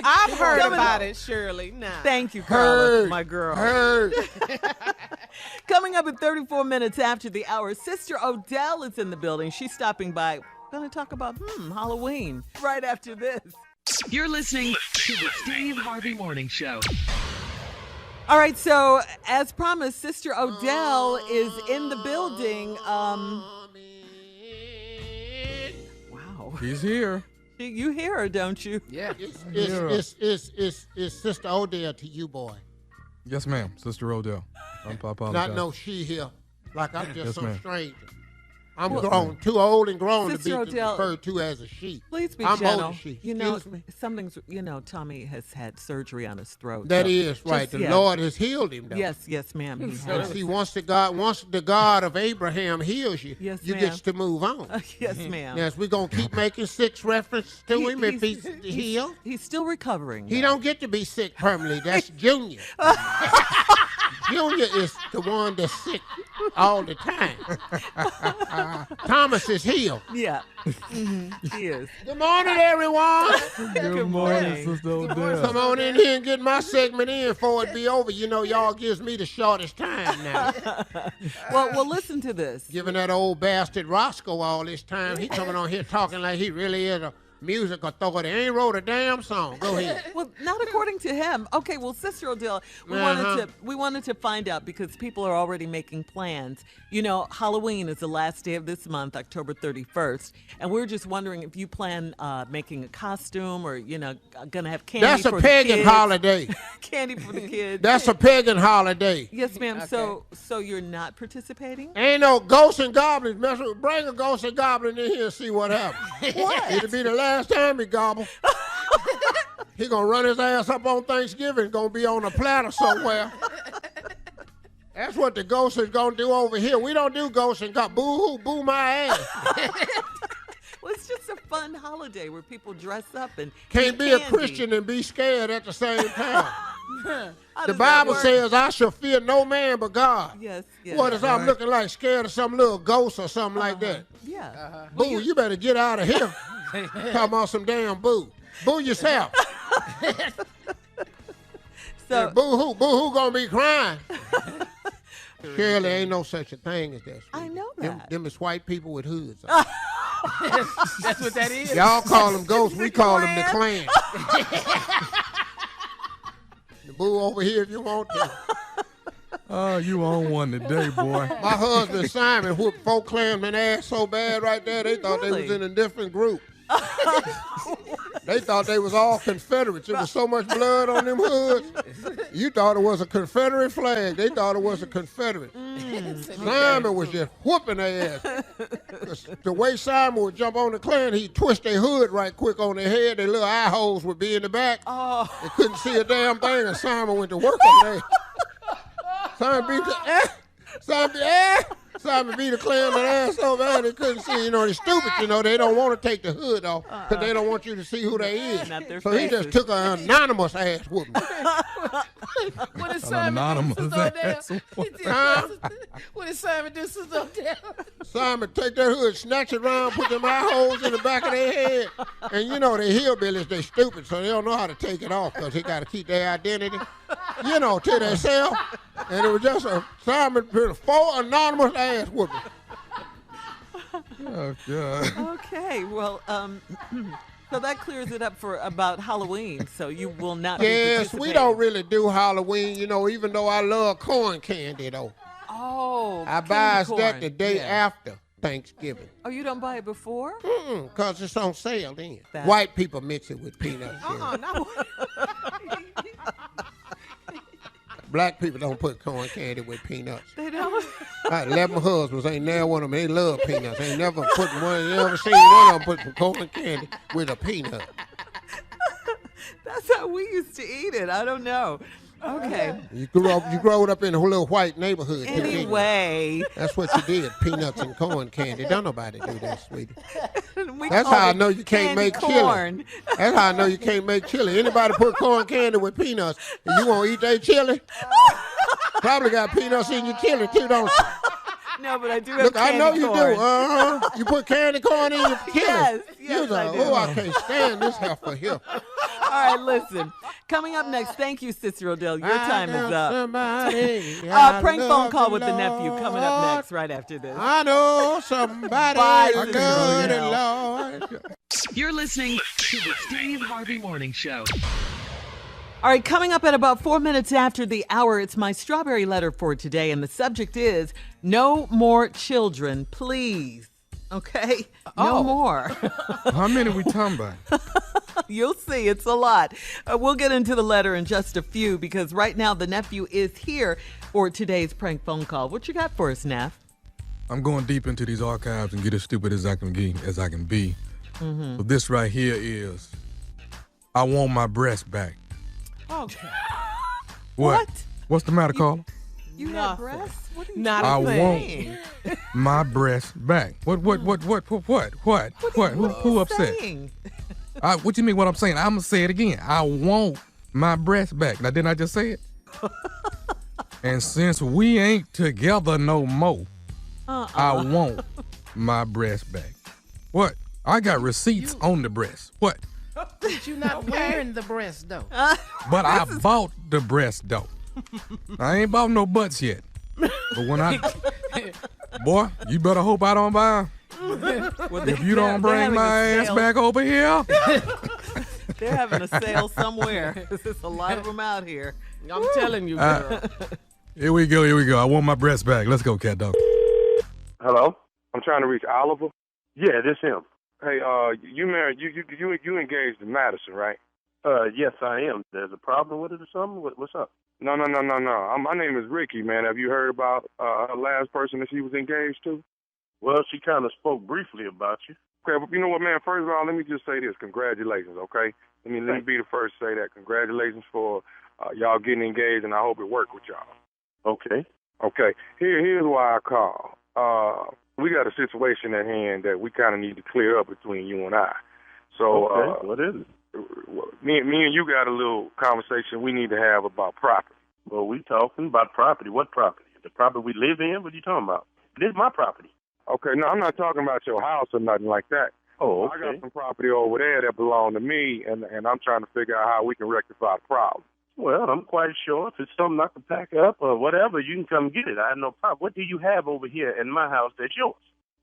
I've heard Coming about up. it, Shirley. Nah. Thank you, Carla, Heard. my girl. Heard. Coming up at 34 minutes after the hour, Sister Odell is in the building. She's stopping by. Going to talk about Halloween right after this. You're listening to the Steve Harvey Morning Show. All right, so as promised, Sister Odell is in the building. Wow. He's here. You hear her, don't you? Yeah. It's Sister Odell to you, boy. Yes, ma'am. Sister Odell. I apologize. Not no she here. Like I'm just Yes, some ma'am. stranger. I'm Well, grown, too old and grown to be Sister Odell, referred to as a she. Please be I'm gentle. older she. You know, Excuse me. something's, Tommy has had surgery on his throat. That so is right. just- The yeah. Lord has healed him. Though. Yes, ma'am. He And has. see, once the God of Abraham heals you, Yes, you ma'am. get to move on. Yes, ma'am. Yes, we're gonna keep making sick reference to him if he's healed. He's still recovering. He though. don't get to be sick permanently. That's Junior. Junior is the one that's sick all the time. Thomas is healed. Yeah. He is. Good morning, everyone. Good morning. Sister Odell. Come on in here and get my segment in before it be over. You know, y'all gives me the shortest time now. Well, listen to this. Giving that old bastard Roscoe all this time. He coming on here talking like he really is a music authority. Ain't wrote a damn song. Go ahead. Well, not according to him. Okay, well, Sister Odell, we wanted to find out because people are already making plans. You know, Halloween is the last day of this month, October 31st, and we're just wondering if you plan making a costume or gonna have candy. That's a for the pagan kids. holiday. Candy for the kids. That's a pagan holiday. Yes, ma'am. So you're not participating? Ain't no ghosts and goblins. Bring a ghost and goblin in here and see what happens. What? It'll be the last time he gobble. He gonna run his ass up on Thanksgiving. Gonna be on a platter somewhere. That's what the ghost is gonna do over here. We don't do ghosts and goblins. Boo-hoo, boo my ass. Well, it's just a fun holiday where people dress up and Can't eat be a candy. Christian and be scared at the same time. How The does that Bible work? says, I shall fear no man but God. Yes. What is I'm looking like, scared of some little ghost or something like that? Yeah. Boo, you better get out of here. Talking about some damn boo. Boo yourself. So boo hoo gonna be crying. Shirley, ain't no such a thing as that. Sweetie. I know that. Them is white people with hoods on. That's what that is. Y'all call them ghosts, we call them the Klan. The boo over here if you want to. Oh, you on one today, boy. My husband Simon whooped 4 Klansmen ass so bad right there, they thought they was in a different group. They thought they was all Confederates. There was so much blood on them hoods. You thought it was a Confederate flag. They thought it was a Confederate. Simon was just whooping their ass. The way Simon would jump on the Klan, he'd twist their hood right quick on their head. Their little eye holes would be in the back. Oh. They couldn't see a damn thing, and Simon went to work on that. Simon beat the Simon beat the Klansman ass so bad they couldn't see. You know, they're stupid. You know, they don't want to take the hood off because they don't want you to see who they is. So he just took an anonymous ass whooping. What did Simon do? What did Simon do? Simon take that hood, snatch it around, put them eye holes in the back of their head. And you know, the hillbillies, they stupid, so they don't know how to take it off because they got to keep their identity, you know, to themselves. And it was just Simon put 4 anonymous ass whooping. Oh, God. Okay, well, so that clears it up for about Halloween. So you will not be Yes, participating. we don't really do Halloween, you know, even though I love corn candy, though. Oh, I buy that the day after Thanksgiving. Oh, you don't buy it before? Because it's on sale then. White people mix it with peanuts. No. Black people don't put corn candy with peanuts. They don't? I had 11 husbands. Ain't never one of them. They love peanuts. Ain't never put one. You never seen one of them put some corn candy with a peanut. That's how we used to eat it. I don't know. Okay. You grew up in a little white neighborhood. Anyway. That's what you did. Peanuts and corn candy. Don't nobody do that, sweetie. We That's call how I it know you can't make corn. chili. That's how I know you can't make chili. Anybody put corn candy with peanuts, and you won't eat their chili? Probably got peanuts in your chili too, don't you? No, but I do have Look, candy I know you corn. do. You put candy corn in your chili. Yes, You're I like, do. oh, I can't stand this heifer here. All right, listen. Coming up next, thank you, Sister Odell. Your time is up. Prank phone call with the nephew coming up next, right after this. I know somebody. Bye, I Sister know the Odell. Lord. You're listening to the Steve Harvey Morning Show. All right, coming up at about 4 minutes after the hour, it's my strawberry letter for today, and the subject is no more children, please. Okay? No more. How many we talking about? You'll see. It's a lot. We'll get into the letter in just a few because right now the nephew is here for today's prank phone call. What you got for us, Neff? I'm going deep into these archives and get as stupid as I can be. Mm-hmm. So this right here is, I want my breast back. Okay. What? What's the matter, Carla? You have breasts? What are you Not I a want my breast back. What? Who upset? saying? What you mean what I'm saying? I'm going to say it again. I want my breast back. Now, didn't I just say it? And since we ain't together no more, I want my breast back. What? I got receipts on the breast. What? But you not wearing the breast, though. But I bought the breast, though. I ain't bought no butts yet. But when boy, you better hope I don't buy 'em. If you don't bring my ass back over here. They're having a sale somewhere. There's a lot of them out here. I'm telling you, girl. Here we go. I want my breast back. Let's go, cat dog. Hello? I'm trying to reach Oliver. Yeah, this him. Hey, you married, you engaged in Madison, right? Yes, I am. There's a problem with it or something? What's up? No. My name is Ricky, man. Have you heard about her last person that she was engaged to? Well, she kind of spoke briefly about you. Okay, but you know what, man? First of all, let me just say this. Congratulations, okay? Let me be the first to say that. Congratulations for y'all getting engaged, and I hope it worked with y'all. Okay. Okay. Here's why I call. We got a situation at hand that we kind of need to clear up between you and I. So, okay. What is it? Me and you got a little conversation we need to have about property. Well, we talking about property. What property? The property we live in? What are you talking about? This is my property. Okay, no, I'm not talking about your house or nothing like that. Oh, okay. I got some property over there that belong to me, and I'm trying to figure out how we can rectify the problem. Well, I'm quite sure if it's something I can pack up or whatever, you can come get it. I have no problem. What do you have over here in my house that's yours?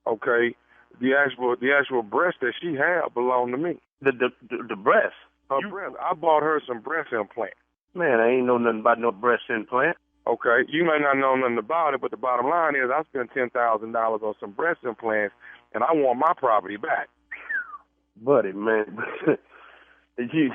Okay, the actual breast that she had belonged to me. The breast? Her breast. I bought her some breast implants. Man, I ain't know nothing about no breast implant. Okay, you may not know nothing about it, but the bottom line is I spent $10,000 on some breast implants, and I want my property back. Buddy, man.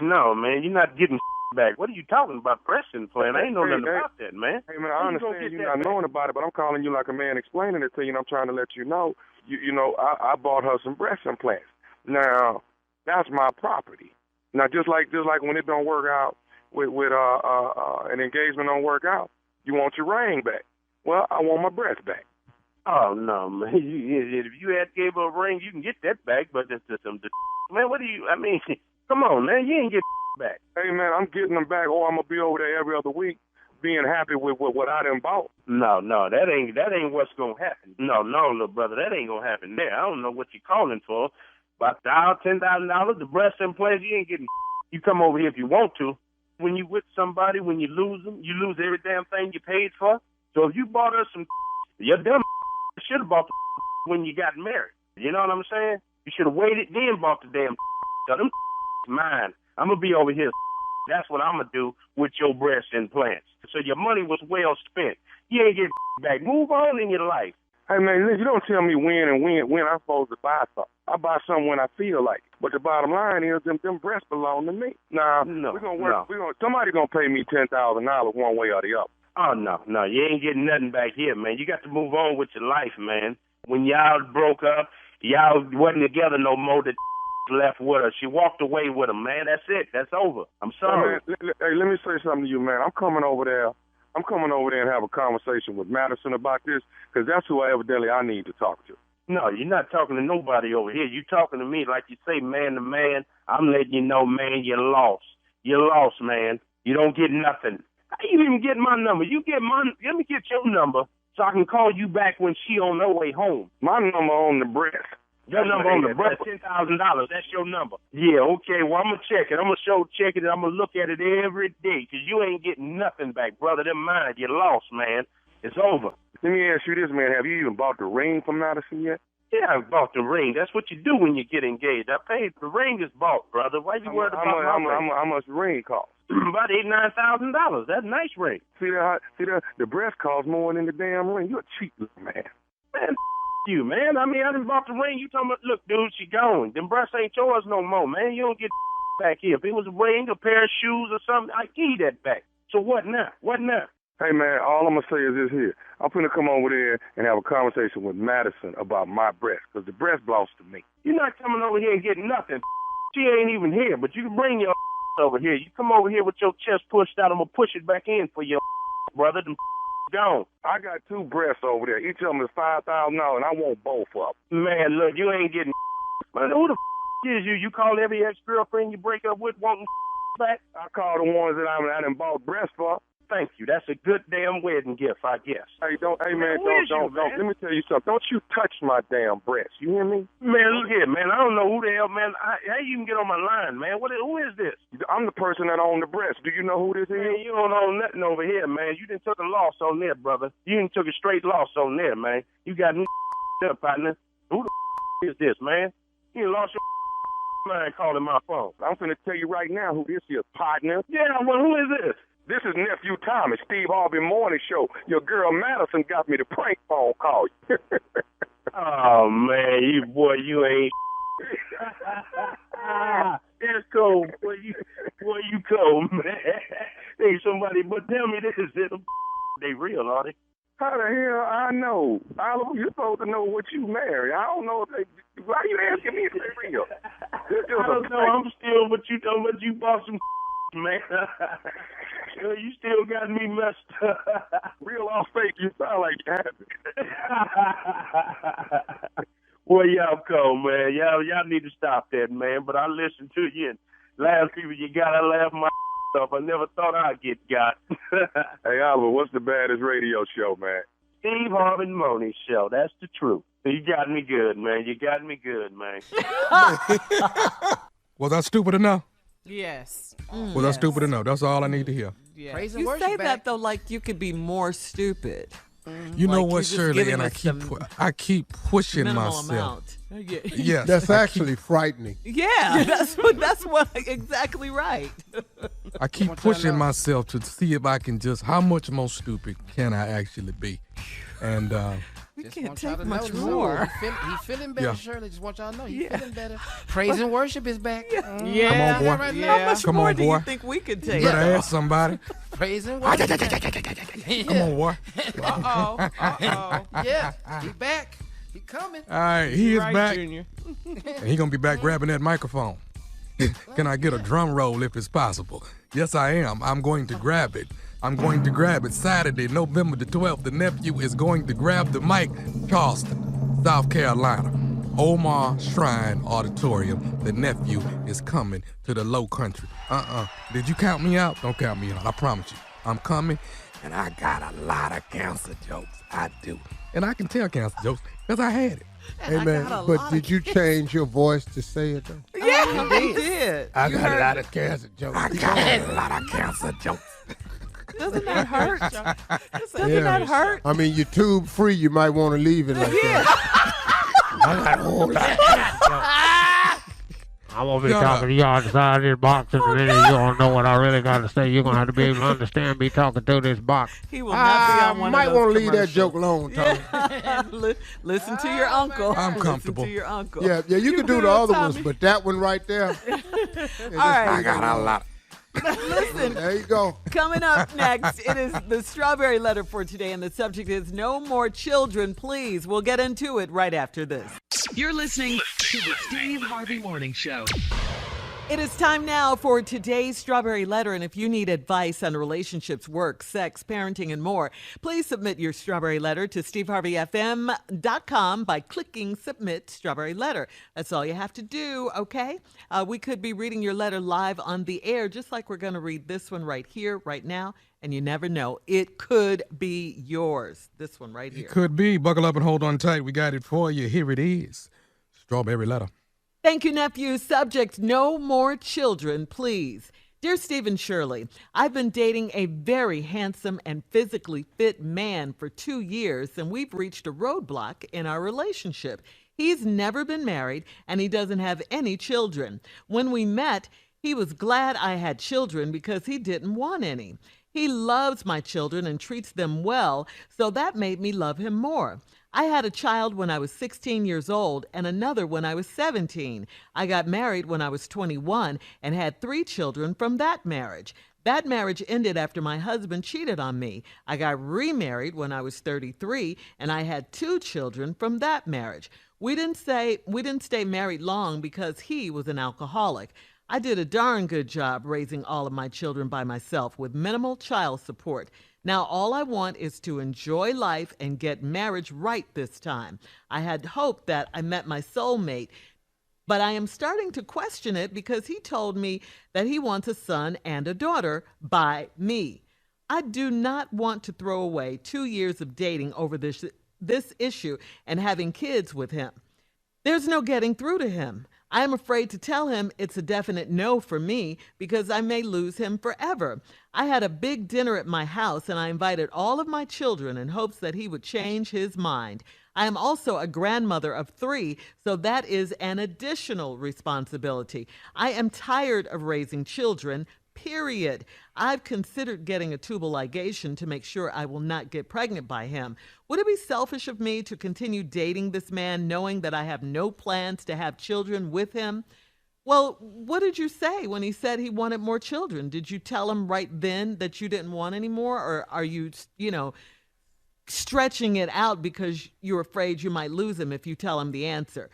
No, man, you're not getting back. What are you talking about, breast implant? I ain't know nothing about that, man. Hey, man, I understand you not knowing about it, but I'm calling you like a man explaining it to you, and I'm trying to let you know. You know, I bought her some breast implants. Now, that's my property. Now, just like when it don't work out with an engagement don't work out, you want your ring back. Well, I want my breast back. Oh, no, man. If you had gave her a ring, you can get that back, but man, what do you, I mean, come on, man, you ain't get back. Hey, man, I'm getting them back, or I'm going to be over there every other week being happy with what I done bought. No, that ain't what's going to happen. No, little brother, that ain't going to happen there. I don't know what you're calling for. About $10,000, the breast implants, you ain't getting. You come over here if you want to. When you with somebody, when you lose them, you lose every damn thing you paid for. So if you bought us some, you're dumb. You should have bought the when you got married. You know what I'm saying? You should have waited, then bought the damn. So them mine. I'm going to be over here. That's what I'm going to do with your breast implants. So your money was well spent. You ain't getting back. Move on in your life. Hey, man, listen, you don't tell me when I'm supposed to buy something. I buy something when I feel like it. But the bottom line is them breasts belong to me. Now, we're going to work. No. Somebody going to pay me $10,000 one way or the other. Oh, no, you ain't getting nothing back here, man. You got to move on with your life, man. When y'all broke up, y'all wasn't together no more. The left with her. She walked away with him, man. That's it. That's over. I'm sorry. Hey, let me say something to you, man. I'm coming over there and have a conversation with Madison about this, because that's who evidently I need to talk to. No, you're not talking to nobody over here. You're talking to me like you say, man to man. I'm letting you know, man, you're lost. You're lost, man. You don't get nothing. How you even get my number? Let me get your number so I can call you back when she on her way home. My number on the breast. Your number on the breast, $10,000. That's your number. Yeah, okay. Well, I'm going to check it. I'm going to check it, and I'm going to look at it every day, because you ain't getting nothing back, brother. Them mine. You're lost, man. It's over. Let me ask you this, man. Have you even bought the ring from Madison yet? Yeah, I bought the ring. That's what you do when you get engaged. I paid. The ring is bought, brother. Why you worried about my ring? How much the ring cost? About $8,000-$9,000. That's a nice ring. See that? The breast costs more than the damn ring. You're a cheap little man. Man, you, man. I mean, I done bought the ring. You talking about, look, dude, she gone. Them breasts ain't yours no more, man. You don't get back here. If it was a ring, a pair of shoes or something, I'd give you that back. So what now? What now? Hey, man, all I'm going to say is this here. I'm going to come over there and have a conversation with Madison about my breast, because the breast belongs to me. You're not coming over here and getting nothing. She ain't even here, but you can bring your over here. You come over here with your chest pushed out, I'm going to push it back in for your brother. Them gone. I got 2 breasts over there. Each of them is $5,000, and I want both of them. Man, look, you ain't getting man, who the is you? You call every ex-girlfriend you break up with wanting back? I call the ones that I done bought breasts for. Thank you. That's a good damn wedding gift, I guess. Hey, don't. Let me tell you something. Don't you touch my damn breast. You hear me? Man, look here, man. I don't know who the hell, man. How you can get on my line, man? Who is this? I'm the person that owned the breast. Do you know who this is? Man, you don't own nothing over here, man. You done took a loss on there, brother. You done took a straight loss on there, man. You got me up, partner. Who the is this, man? You lost your mind calling my phone. I'm finna tell you right now who this is, partner. Yeah, well, who is this? This is Nephew Tommy, Steve Harvey Morning Show. Your girl Madison got me the prank phone call. Oh, man, you ain't. That's cold. Boy, you cold, man. Ain't somebody but tell me this is it. They real, are they? How the hell I know? Oliver, you're supposed to know what you marry. I don't know if they. Why you asking me if they real? I don't know. I'm still what you talking about. You bought some man. You still got me messed up. Real off fake, you sound like you have it. Well, y'all cold, man. Y'all need to stop that, man. But I listen to you, and last people you got, I laugh my off. I never thought I'd get got. Hey, Oliver, what's the baddest radio show, man? Steve Harvey Morning Show. That's the truth. You got me good, man. You got me good, man. Was I stupid enough? Yes. Was I stupid enough? That's all I need to hear. Yeah. Praise and You worship say back. that though, like you could be more stupid. You know Like, what, you're just Shirley? giving And us I keep pushing Minimal myself. amount. Yeah. Yes, That's actually frightening. Yeah, that's what exactly right. I keep pushing myself to see if I can how much more stupid can I actually be? And We Just can't want y'all take to much know, more. He feeling better, Yeah. Shirley. Just want y'all to know he Yeah. feeling better. Praise and worship is back. Yeah. come on, boy. Right How much Come more on, do boy. you think we could You take? better ask somebody. Praise and worship. Come on, boy. Uh-oh. Yeah, he back. He coming. All right, he is Right, back. Junior. And he gonna be back grabbing that microphone. Can I get a drum roll if it's possible? Yes, I am. I'm going to grab it. I'm going to grab it Saturday, November the 12th. The nephew is going to grab the mic. Charleston, South Carolina. Omar Shrine Auditorium. The nephew is coming to the low country. Did you count me out? Don't count me out. I promise you. I'm coming, and I got a lot of cancer jokes. I do. And I can tell cancer jokes because I had it. Hey, man, but did you change your voice to say it, though? Yeah, he did. I got a lot of cancer jokes. I got a lot of cancer jokes. Doesn't that hurt? Doesn't that hurt? I mean, you're tube free. You might want to leave it like that. I got a whole lot of cancer jokes. I'm going to be talking to you outside this box in a minute. You don't know what I really got to say. You're going to have to be able to understand me talking through this box. He will not be on one might of those want to leave that commercials. joke alone, Tommy. Listen to your uncle. I'm comfortable. Listen to your uncle. Yeah, you can do the other ones, but that one right there. All right. I got a lot. Listen. There you go. Coming up next, it is the strawberry letter for today, and the subject is no more children, please. We'll get into it right after this. You're listening to the Steve Harvey Morning Show. It is time now for today's Strawberry Letter, and if you need advice on relationships, work, sex, parenting, and more, please submit your Strawberry Letter to steveharveyfm.com by clicking Submit Strawberry Letter. That's all you have to do, okay? We could be reading your letter live on the air, just like we're going to read this one right here, right now, and you never know. It could be yours, this one right here. It could be. Buckle up and hold on tight. We got it for you. Here it is. Strawberry letter. Thank you, nephew. Subject, no more children, please. Dear Stephen Shirley, I've been dating a very handsome and physically fit man for 2 years, and we've reached a roadblock in our relationship. He's never been married, and he doesn't have any children. When we met, he was glad I had children because he didn't want any. He loves my children and treats them well, so that made me love him more. I had a child when I was 16 years old and another when I was 17. I got married when I was 21 and had 3 children from that marriage. That marriage ended after my husband cheated on me. I got remarried when I was 33 and I had 2 children from that marriage. We didn't stay married long because he was an alcoholic. I did a darn good job raising all of my children by myself with minimal child support. Now, all I want is to enjoy life and get marriage right this time. I had hoped that I met my soulmate, but I am starting to question it because he told me that he wants a son and a daughter by me. I do not want to throw away 2 years of dating over this issue and having kids with him. There's no getting through to him. I am afraid to tell him it's a definite no for me because I may lose him forever. I had a big dinner at my house and I invited all of my children in hopes that he would change his mind. I am also a grandmother of 3, so that is an additional responsibility. I am tired of raising children, period. I've considered getting a tubal ligation to make sure I will not get pregnant by him. Would it be selfish of me to continue dating this man knowing that I have no plans to have children with him? Well, what did you say when he said he wanted more children? Did you tell him right then that you didn't want any more? Or are you, stretching it out because you're afraid you might lose him if you tell him the answer?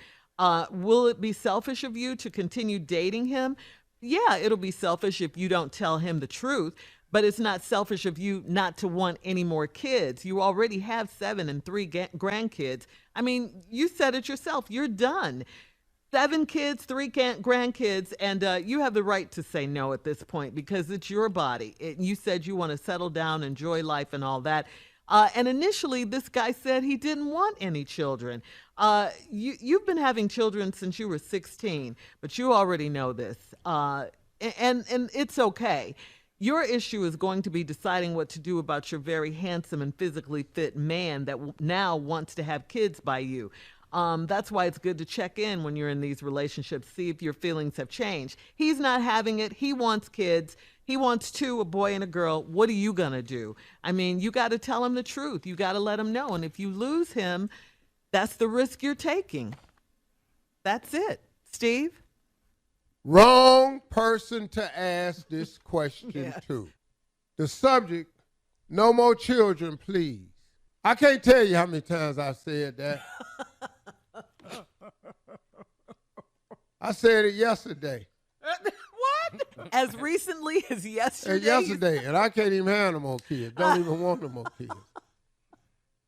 Will it be selfish of you to continue dating him? Yeah, it'll be selfish if you don't tell him the truth, but it's not selfish of you not to want any more kids. You already have 7 and 3 grandkids. I mean, you said it yourself. You're done. 7 kids, 3 grandkids, and you have the right to say no at this point because it's your body. You said you want to settle down, enjoy life and all that. And initially, this guy said he didn't want any children. You've been having children since you were 16, but you already know this. And it's okay. Your issue is going to be deciding what to do about your very handsome and physically fit man that now wants to have kids by you. That's why it's good to check in when you're in these relationships, see if your feelings have changed. He's not having it. He wants kids. He wants two, a boy and a girl. What are you going to do? I mean, you got to tell him the truth. You got to let him know. And if you lose him, that's the risk you're taking. That's it. Steve? Wrong person to ask this question to. The subject, no more children, please. I can't tell you how many times I've said that. I said it yesterday. What? As recently as yesterday? Yesterday, and I can't even have no more kids. Don't even want no more kids.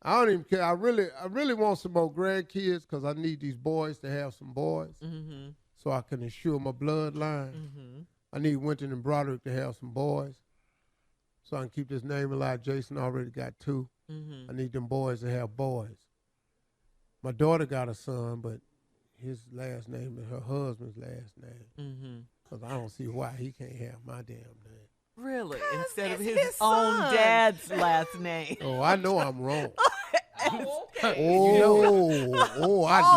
I don't even care. I really want some more grandkids because I need these boys to have some boys so I can ensure my bloodline. I need Winton and Broderick to have some boys so I can keep this name alive. Jason already got two. I need them boys to have boys. My daughter got a son, but his last name is her husband's last name. Because I don't see why he can't have my damn name. Really? Instead of his own dad's last name. Oh, I know I'm wrong. I all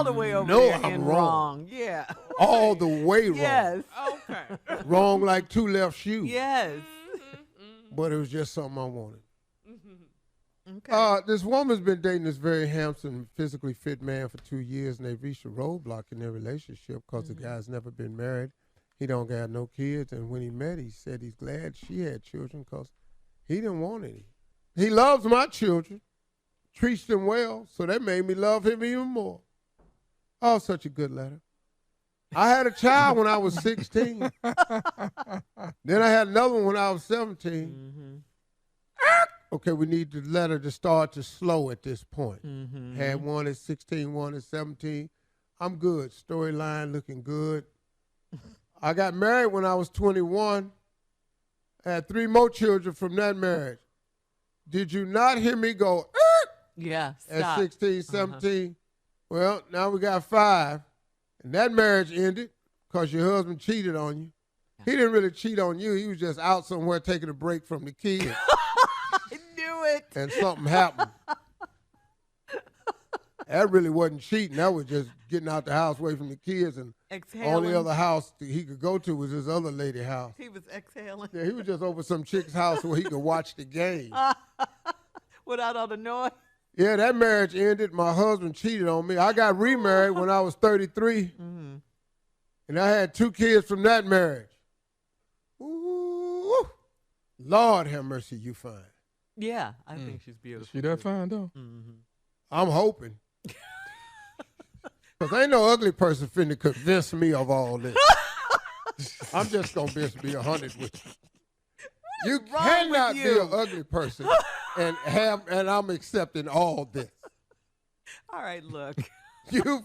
the way over know there I'm and wrong. Yeah. All the way wrong. Yes. Okay. Wrong like two left shoes. Yes. But it was just something I wanted. Okay. This woman's been dating this very handsome, physically fit man for 2 years, and they've reached a roadblock in their relationship because the guy's never been married. He don't got no kids, and when he met, he said he's glad she had children because he didn't want any. He loves my children, treats them well, so that made me love him even more. Oh, such a good letter. I had a child when I was 16. Then I had another one when I was 17. Okay, we need the letter to start to slow at this point. Had one at 16, one at 17. I'm good. Storyline looking good. I got married when I was 21. I had 3 more children from that marriage. Did you not hear me go, yeah, at 16, 17? Well, now we got 5. And that marriage ended because your husband cheated on you. He didn't really cheat on you. He was just out somewhere taking a break from the kids. I knew it. And something happened. That really wasn't cheating. That was just getting out the house away from the kids. And exhaling. only other house that he could go to was his other lady house. He was exhaling. Yeah, he was just over some chick's house where he could watch the game. Without all the noise. Yeah, that marriage ended. My husband cheated on me. I got remarried when I was 33. And I had 2 kids from that marriage. Ooh, Lord have mercy, you fine. Yeah, I think she's beautiful. She that fine, though? I'm hoping. Because ain't no ugly person finna convince me of all this. I'm just going to be 100 with you. You cannot be an ugly person and I'm accepting all this. All right, look. You've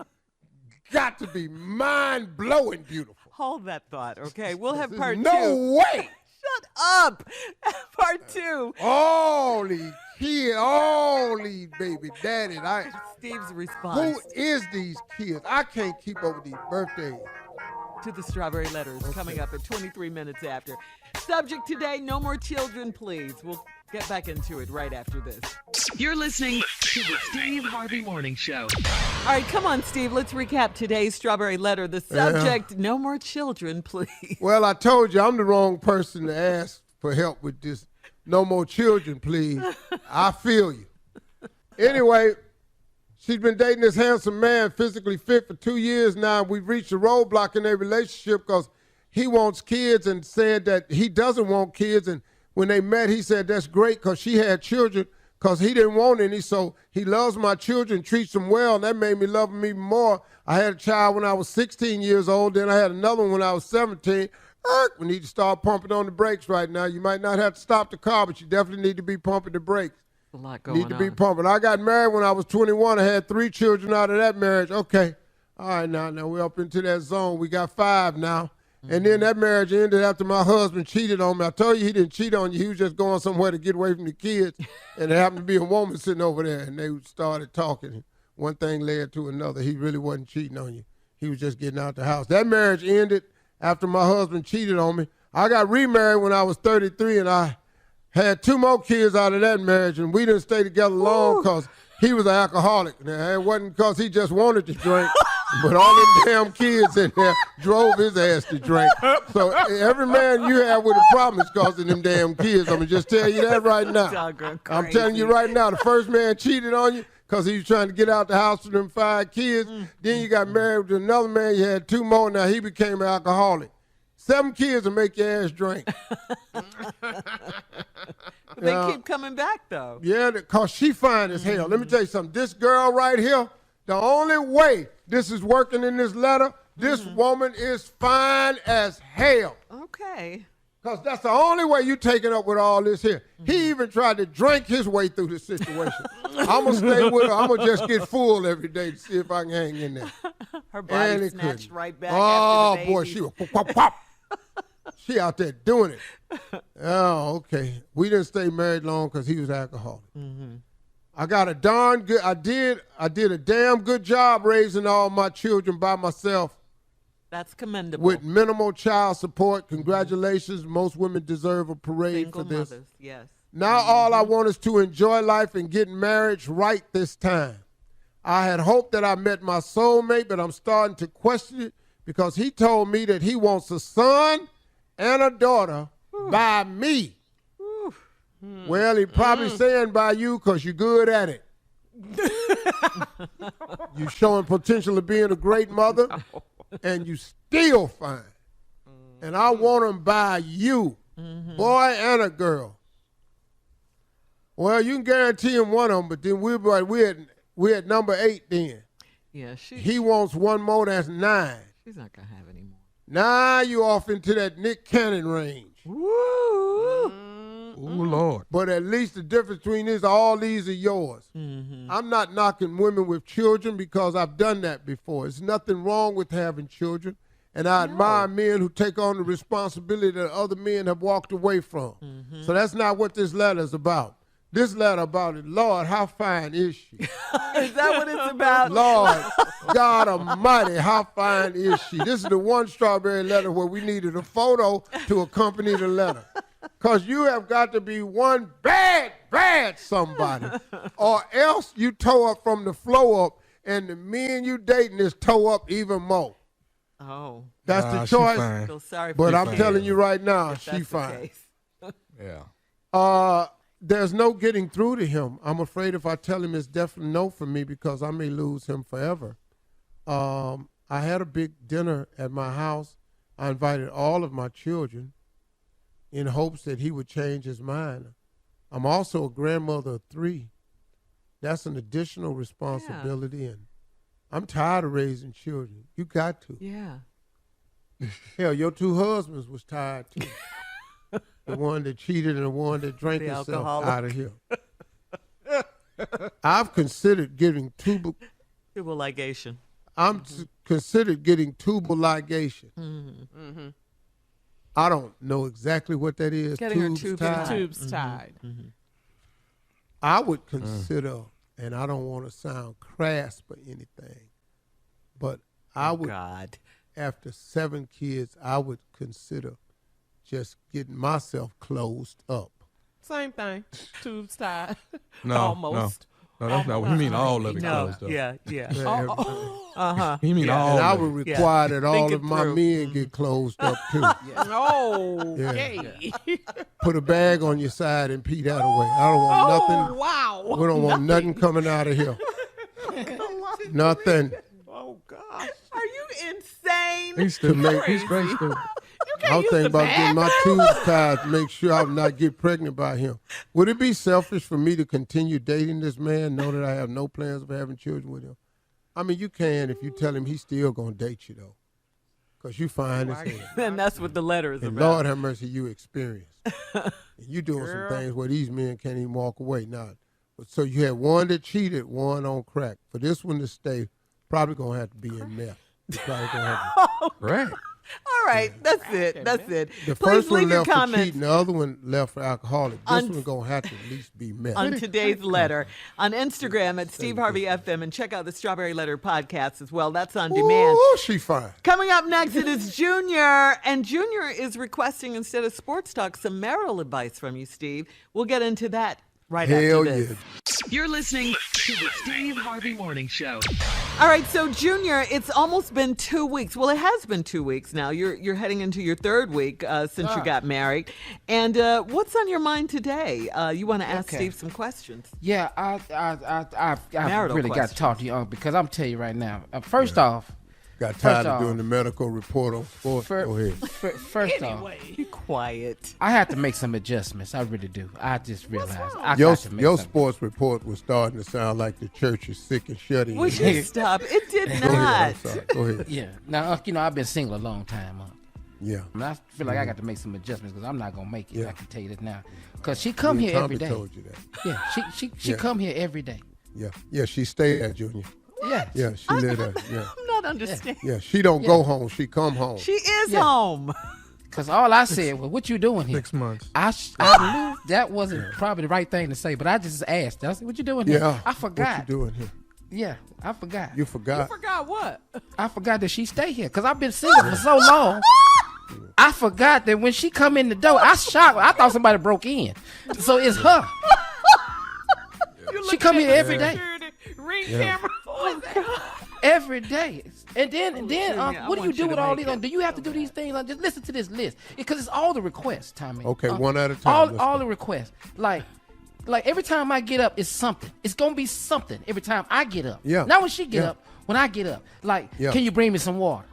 got to be mind-blowing beautiful. Hold that thought, okay? We'll have part 2. No way. Shut up. Part 2. All these kids, all these baby daddies. Steve's response. Who is these kids? I can't keep up with these birthdays. To the Strawberry Letters coming up at 23 minutes after. Subject today, no more children, please. We'll get back into it right after this. You're listening to the Steve Harvey Morning Show. All right, come on, Steve. Let's recap today's Strawberry Letter. The subject, no more children, please. Well, I told you I'm the wrong person to ask for help with this. No more children, please. I feel you. Anyway, she's been dating this handsome man, physically fit, for 2 years now. We've reached a roadblock in their relationship because he wants kids and said that he doesn't want kids. And when they met, he said that's great because she had children because he didn't want any. So he loves my children, treats them well, and that made me love him even more. I had a child when I was 16 years old. Then I had another one when I was 17. We need to start pumping on the brakes right now. You might not have to stop the car, but you definitely need to be pumping the brakes. A lot going on. Need to be pumping. I got married when I was 21. I had 3 children out of that marriage. Okay. All right, now we're up into that zone. We got 5 now. And then that marriage ended after my husband cheated on me. I told you he didn't cheat on you. He was just going somewhere to get away from the kids. And there happened to be a woman sitting over there, and they started talking. One thing led to another. He really wasn't cheating on you. He was just getting out the house. That marriage ended after my husband cheated on me. I got remarried when I was 33, and I had 2 more kids out of that marriage, and we didn't stay together long because he was an alcoholic. Now, it wasn't because he just wanted to drink, but all them damn kids in there drove his ass to drink. So every man you have with a problem is because of them damn kids. I'm going to just tell you that right now. I'm telling you right now, the first man cheated on you because he was trying to get out the house with them 5 kids. Then you got married to another man. You had 2 more. Now he became an alcoholic. 7 kids will make your ass drink. They keep coming back, though. Yeah, because she fine as hell. Let me tell you something. This girl right here, the only way this is working in this letter, this woman is fine as hell. Okay. Because that's the only way you taking up with all this here. He even tried to drink his way through the situation. I'm going to stay with her. I'm going to just get full every day to see if I can hang in there. Her body snatched right back Oh, after the boy, baby. she was pop, pop, pop. She out there doing it. Oh, okay. We didn't stay married long because he was alcoholic. I got a darn good. I did a damn good job raising all my children by myself. That's commendable. With minimal child support. Congratulations. Most women deserve a parade Single for this. mothers, yes. Now all I want is to enjoy life and get marriage right this time. I had hoped that I met my soulmate, but I'm starting to question it because he told me that he wants a son and a daughter by me. Well, he probably saying by you because you're good at it. You showing potential of being a great mother, and you still fine. And I want them by you, boy and a girl. Well, you can guarantee him one of them, but then we at number 8 then. Yeah, he wants one more, that's 9. She's not going to have any more. Now you off into that Nick Cannon range. Woo! Oh, Lord. But at least the difference between this, all these are yours. I'm not knocking women with children because I've done that before. There's nothing wrong with having children. And I admire men who take on the responsibility that other men have walked away from. So that's not what this letter is about. This letter about it, Lord, how fine is she? Is that what it's about? Lord, God almighty, how fine is she? This is the one strawberry letter where we needed a photo to accompany the letter. Because you have got to be one bad somebody. Or else you toe up from the flow up, and the men you dating is toe up even more. Oh. That's the choice. Feel sorry for but you. I'm telling you right now, If she that's the fine. case. Yeah. There's no getting through to him. I'm afraid if I tell him it's definitely no for me because I may lose him forever. I had a big dinner at my house. I invited all of my children in hopes that he would change his mind. I'm also a grandmother of 3. That's an additional responsibility, and I'm tired of raising children. You got to. Yeah. Hell, your 2 husbands was tired too. The one that cheated and the one that drank The himself alcoholic. out of here. I've considered getting tubal ligation. Considered getting tubal ligation. I don't know exactly what that is. Getting her Tubes tied. Tubes tied. I would consider, and I don't want to sound crass or anything, but I would, after 7 kids, I would consider just getting myself closed up. Same thing. Tubes tied. No, Almost. No, that's not what he mean. All of it No, closed up. yeah. He mean all And I of would it. require that all Think of it my through. men get closed up too. Okay. Put a bag on your side and pee that away. I don't want nothing. Wow. We don't want nothing coming out of here. Nothing. Oh, gosh. Are you insane? He's stupid. He's straight stupid. I was thinking about getting my tubes tied to make sure I would not get pregnant by him. Would it be selfish for me to continue dating this man, know that I have no plans of having children with him? I mean, you can if you tell him he's still going to date you, though, because you fine as hell. And that's what the letter is And about. Lord have mercy, you experienced. And you doing some things where these men can't even walk away. Now, so you had one that cheated, one on crack. For this one to stay, probably going to have to be in meth. You're probably going to have to Right. All right, that's it. That's it. The Please first one leave your left for comments cheating, the other one left for alcoholic. This one gonna have to at least be met. on today's letter on Instagram at Steve Harvey FM, and check out the Strawberry Letter podcast as well. That's on demand. Oh, she fine. Coming up next, it is Junior, and Junior is requesting, instead of sports talk, some marital advice from you, Steve. We'll get into that right Hell after this. yeah. You're listening to the Steve Harvey Morning Show. All right, so Junior, it's almost been 2 weeks. Well, it has been 2 weeks now. You're heading into your third week since you got married. And what's on your mind today? You want to ask Steve some questions? Yeah, I Marital really got questions. to talk to you, because I'm telling you right now. First off, Got tired of doing the medical report on sports. Go ahead. First off, Be quiet. I have to make some adjustments. I really do. I just realized I Your got to make your some. sports report was starting to sound like the church is sick and shut in. Would you stop? It did Go ahead. not. I'm sorry. Go ahead. Yeah. Now, I've been single a long time. Yeah. I mean, I feel like I got to make some adjustments because I'm not gonna make it. Yeah. I can tell you that now. Because she come Me here and every Tommy day. told you that. Yeah, she Yeah. come here every day. Yeah. Yeah. She stayed at Junior. Yeah. Yeah. She lived there. Yeah. I'm not understanding. Yeah. She don't go home. She come home. She is Yeah. home. Because all I said was, "What you doing here?" 6 months. I knew that wasn't probably the right thing to say, but I just asked. I said, "What you doing here?" Yeah. I forgot. What you doing here? Yeah, I forgot. You forgot. Forgot what? I forgot that she stay here because I've been single for so long. I forgot that when she come in the door, I shocked. I thought somebody broke in. So it's her. She come here every day. Ring Yeah. camera. Every day. And then I what do you want do you with to all make these? it. Do you have to do these things? Just listen to this list because it's all the requests, Tommy. Okay, one at a time. Let's All go. the requests. Like every time I get up, it's something. It's gonna be something every time I get up. Yeah. Not when she get Yeah. up. When I get up, like, Yeah. can you bring me some water?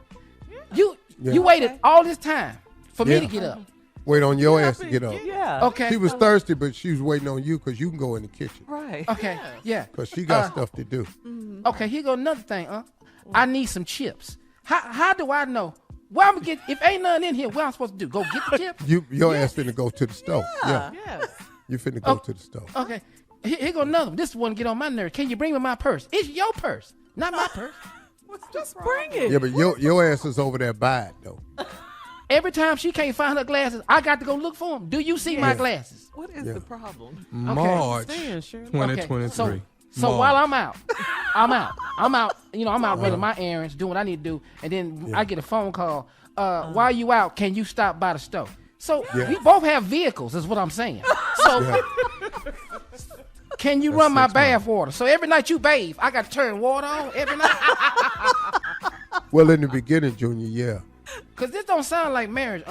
You Yeah. you waited all this time for me Yeah. to get up. Wait on your ass to get up. Yeah. Okay. She was thirsty, but she was waiting on you because you can go in the kitchen Right. Okay. Yeah. because she got stuff to do. Okay. Here go another thing. I need some chips. How do I know? Where I'm gonna get? If ain't nothing in here, what I'm supposed to do? Go get the chips? Your ass finna go to the stove. Yeah. Yes. You finna go to the stove. Okay. Here go another one. This one get on my nerves. Can you bring me my purse? It's your purse, not my purse. Just bring it. Yeah, but your ass is over there by it though. Every time she can't find her glasses, I got to go look for them. Do you see my glasses? What is Yeah. the problem? March Stand, Shirley. 2023. Okay. So while I'm out, I'm out. You know, I'm out running my errands, doing what I need to do, and then I get a phone call. While you out, can you stop by the store? So Yeah. we both have vehicles, is what I'm saying. So Yeah. can you That's run my 6 months. bath water? So every night you bathe, I got to turn water on every night. Well, in the beginning, Junior, yeah. Cause this don't sound like marriage,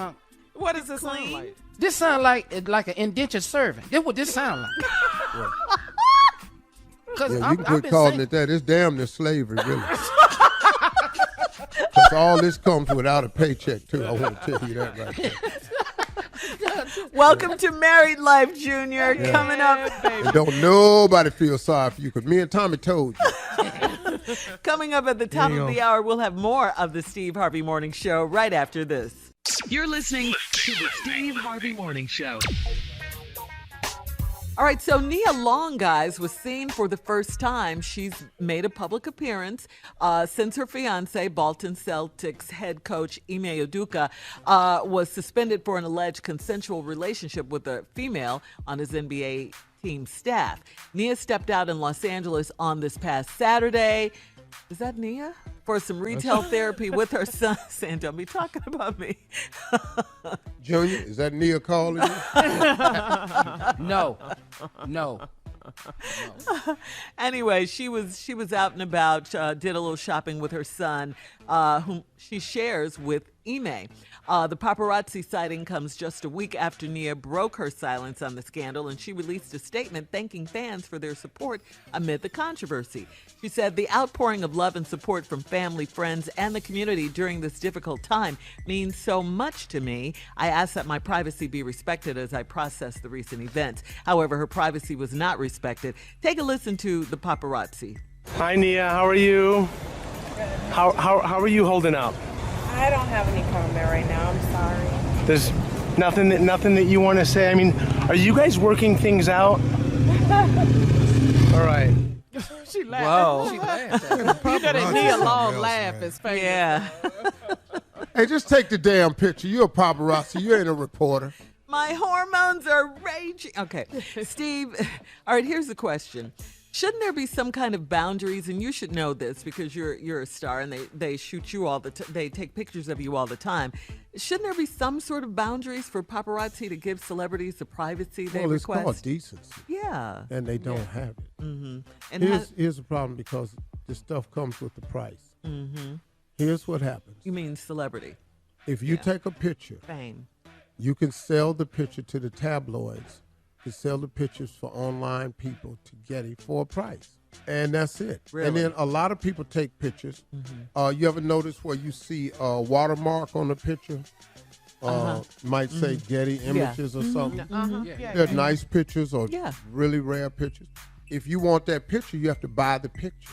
What does it sound like? This sound like an indentured servant. This what this sound like. Cause Yeah, I've you can quit been calling single. it that. It's damn near slavery, really. Because all this comes without a paycheck, too. I want to tell you that right there. Welcome to Married Life, Junior. Yeah. Coming up. And don't nobody feel sorry for you because me and Tommy told you. Coming up at the top There you of go. the hour, we'll have more of the Steve Harvey Morning Show right after this. You're listening to the Steve Harvey Morning Show. All right, so Nia Long, guys, was seen for the first time. She's made a public appearance since her fiance, Bolton Celtics head coach Ime Udoka, was suspended for an alleged consensual relationship with a female on his NBA team staff. Nia stepped out in Los Angeles on this past Saturday. Is that Nia? For some retail therapy with her son. Saying, don't be talking about me. Junior, is that Nia calling you? No. Anyway, she was out and about, did a little shopping with her son, whom she shares with Ime. The paparazzi sighting comes just a week after Nia broke her silence on the scandal, and she released a statement thanking fans for their support amid the controversy. She said, "The outpouring of love and support from family, friends, and the community during this difficult time means so much to me. I ask that my privacy be respected as I process the recent events." However, her privacy was not respected. Take a listen to the paparazzi. Hi, Nia. How are you? How are you holding up? I don't have any comment right now. I'm sorry. There's nothing that you want to say. I mean, are you guys working things out? All right. She laughed. Whoa. She laughed at You know that Nia Long Something laugh else, is famous. Yeah. Hey, just take the damn picture. You're a paparazzi. You ain't a reporter. My hormones are raging. Okay, Steve. All right, here's the question. Shouldn't there be some kind of boundaries? And you should know this because you're a star and they shoot you all the time. They take pictures of you all the time. Shouldn't there be some sort of boundaries for paparazzi to give celebrities the privacy they request? Well, it's called decency. Yeah. And they don't have it. Mm-hmm. And here's the problem because this stuff comes with the price. Mm-hmm. Here's what happens. You mean celebrity? If you take a picture, fame, you can sell the picture to the tabloids. To sell the pictures for online people to get it for a price. And that's it. Really? And then a lot of people take pictures. Mm-hmm. You ever notice where you see a watermark on the picture? Might say Getty Images or something. They're nice pictures or really rare pictures. If you want that picture, you have to buy the picture.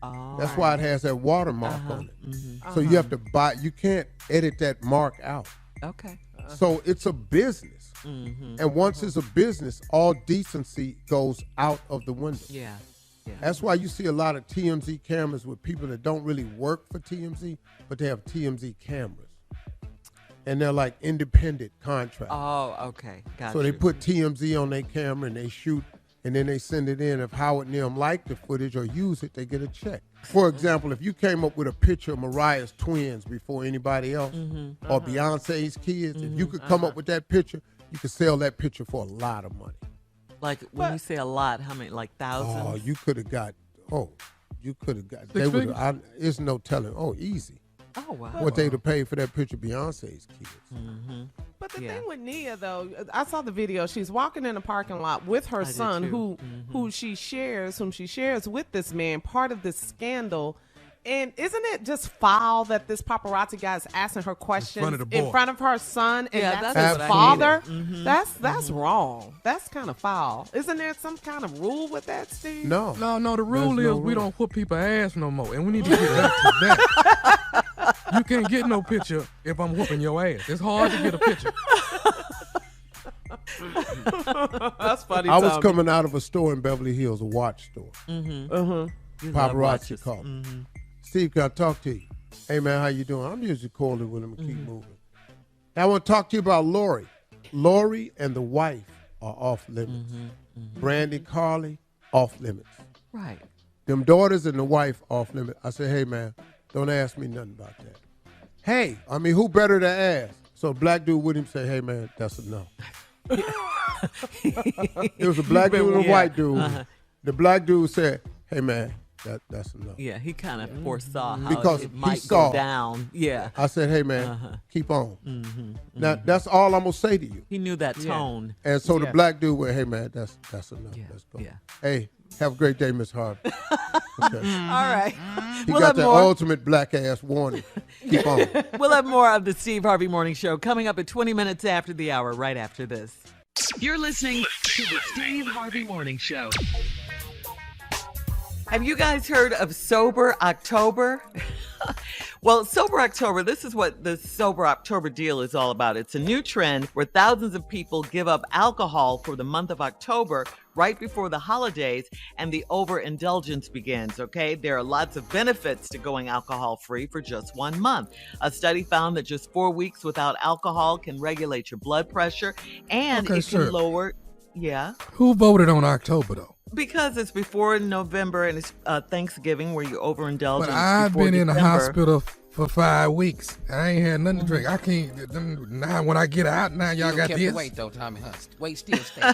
That's why it has that watermark on it. Mm-hmm. So you have to buy, you can't edit that mark out. Okay. So it's a business. Mm-hmm. And once it's a business, all decency goes out of the window. Yeah. That's why you see a lot of TMZ cameras with people that don't really work for TMZ, but they have TMZ cameras. And they're like independent contractors. Oh, okay. Gotcha. So they put TMZ on their camera and they shoot, and then they send it in. If Howard and them like the footage or use it, they get a check. For example, if you came up with a picture of Mariah's twins before anybody else, or Beyonce's kids, if you could come up with that picture, you could sell that picture for a lot of money. Like when you say a lot, how many? Like thousands? Oh, you could have got. They would. There's no telling. Oh, easy. Oh wow. What they'd have paid for that picture, Beyonce's kids. Mm-hmm. But the thing with Nia, though, I saw the video. She's walking in a parking lot with her son, whom she shares with this man. Part of this scandal. And isn't it just foul that this paparazzi guy is asking her questions in front of her son and that's his father? Mm-hmm. That's wrong. That's kind of foul. Isn't there some kind of rule with that, Steve? No. The rule is we don't whoop people's ass no more. And we need to get back to that. You can't get no picture if I'm whooping your ass. It's hard to get a picture. That's funny. I was coming out of a store in Beverly Hills, a watch store. Paparazzi called me. Steve, can I talk to you? Hey, man, how you doing? I'm usually cordial with him and keep moving. Now, I want to talk to you about Lori. Lori and the wife are off limits. Brandy, Carly, off limits. Right. Them daughters and the wife off limits. I said, hey, man, don't ask me nothing about that. Hey, I mean, who better to ask? So a black dude with him say, hey, man, that's enough. It was a black dude and a white dude. The black dude said, hey, man, that's enough. Yeah, he kind of foresaw how because it might saw, go down. Yeah. I said, hey, man, keep on. Now, that's all I'm going to say to you. He knew that tone. And so the black dude went, hey, man, that's enough. Let's go. Yeah. Hey, have a great day, Miss Harvey. Okay. All right. He got the ultimate black ass warning. Keep on. We'll have more of the Steve Harvey Morning Show coming up at 20 minutes after the hour, right after this. You're listening to the Steve Harvey Morning Show. Have you guys heard of Sober October? Well, Sober October, this is what the Sober October deal is all about. It's a new trend where thousands of people give up alcohol for the month of October right before the holidays and the overindulgence begins, okay? There are lots of benefits to going alcohol-free for just 1 month. A study found that just 4 weeks without alcohol can regulate your blood pressure and it can lower... Yeah? Who voted on October, though? Because it's before November and it's Thanksgiving where you overindulge. But I've been in the hospital for 5 weeks. I ain't had nothing to drink. I can't. Now when I get out, now y'all got this. Wait though, Tommy Hunt. Wait, still stay.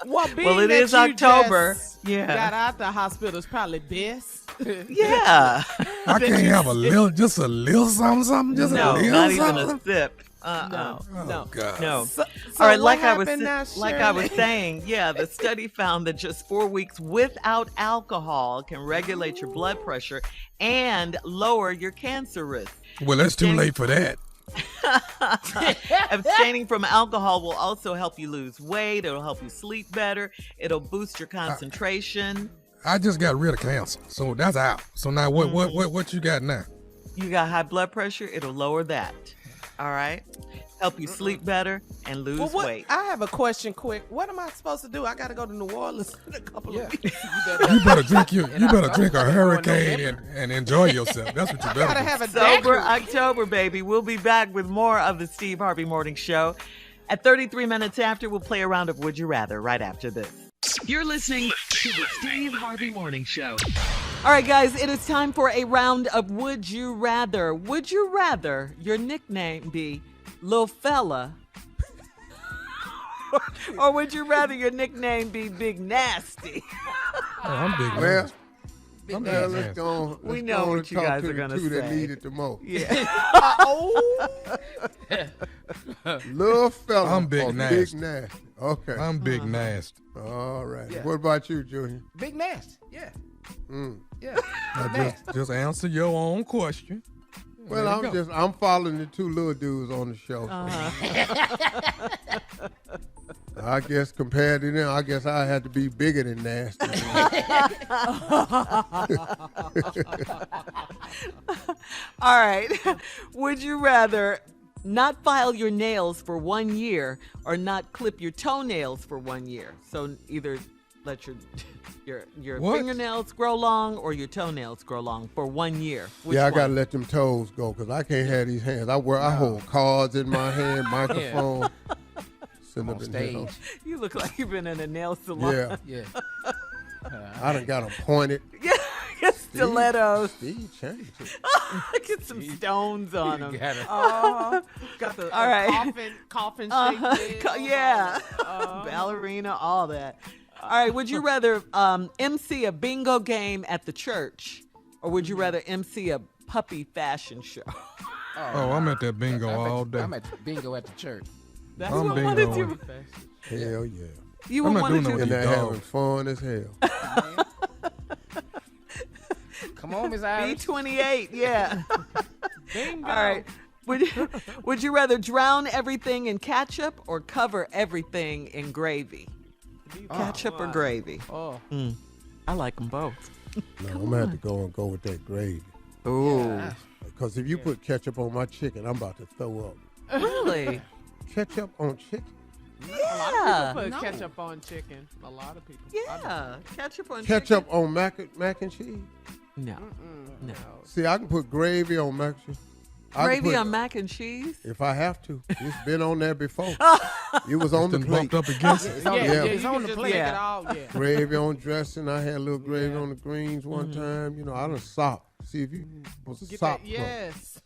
Well, it is October. Yeah. Got out the hospital is probably best. Yeah. I can't have a little something. Just no, a little not something. even a sip. No. God. No. So all right, like I was Shirley? saying, yeah, the study found that just 4 weeks without alcohol can regulate your blood pressure and lower your cancer risk. Well, that's too late for that. Abstaining from alcohol will also help you lose weight. It'll help you sleep better. It'll boost your concentration. I just got rid of cancer, so that's out. So now what you got now? You got high blood pressure. It'll lower that. All right. help you sleep better, and lose weight. I have a question quick. What am I supposed to do? I got to go to New Orleans in a couple of weeks. You better drink a hurricane and enjoy yourself. That's what you better gotta do. have a Sober October, baby. We'll be back with more of the Steve Harvey Morning Show. At 33 minutes after, we'll play a round of Would You Rather right after this. You're listening to the Steve Harvey Morning Show. All right, guys, it is time for a round of Would You Rather. Would you rather your nickname be Lil Fella? Or would you rather your nickname be Big Nasty? I'm Big Well, Nasty. let's go on. We Let's know go on what and you talk guys to are the gonna two that say. need it the most. Yeah. Little fella. I'm Big or Nasty. Big Nasty. Okay. I'm Big Nasty. All right. Yeah. What about you, Junior? Big Nasty. Yeah. Mm. Yeah. Now just answer your own question. Well, There you go. I'm following the two little dudes on the show. I guess compared to them, I guess I had to be bigger than Nasty. All right. Would you rather not file your nails for 1 year or not clip your toenails for 1 year? So either let your What? fingernails grow long or your toenails grow long for 1 year. Which I one? gotta let them toes go because I can't have these hands. I hold cards in my hand, microphone. Sitting On up in stage. here. You look like you've been in a nail salon. Yeah. Yeah. I done got them pointed. Stilettos. Steve changed it. Get some stones on them. Got it. Got the All right. coffin Uh-huh. shaped nails. Yeah. Ballerina, all that. All right. Would you rather MC a bingo game at the church or would you rather MC a puppy fashion show? Oh, I'm at that bingo all day. I'm at bingo at the church. That's I'm what bingo. wanted you. Hell yeah. You I'm would not want doing to no And these they're having dogs. fun as hell. Come on, Miss Iris. B28, yeah. Bingo. All right. Would you rather drown everything in ketchup or cover everything in gravy? Ketchup or gravy? Oh. I like them both. No, I'm gonna have to go with that gravy. Ooh. Because if you put ketchup on my chicken, I'm about to throw up. Really? Ketchup on chicken? A lot of people No. put ketchup on chicken. A lot of people. Yeah. Ketchup on Ketchup on mac and cheese? No. No. See, I can put gravy on mac and cheese. I can Gravy put- on mac and cheese? If I have to. It's been on there before. It was on the Then plate. bumped up against it. Yeah, Yeah. you It's can on the just plate. make it Yeah. all, yeah. Gravy on dressing. I had a little gravy on the greens one time. You know, I done sop. See if you was a Get sop. that, yes.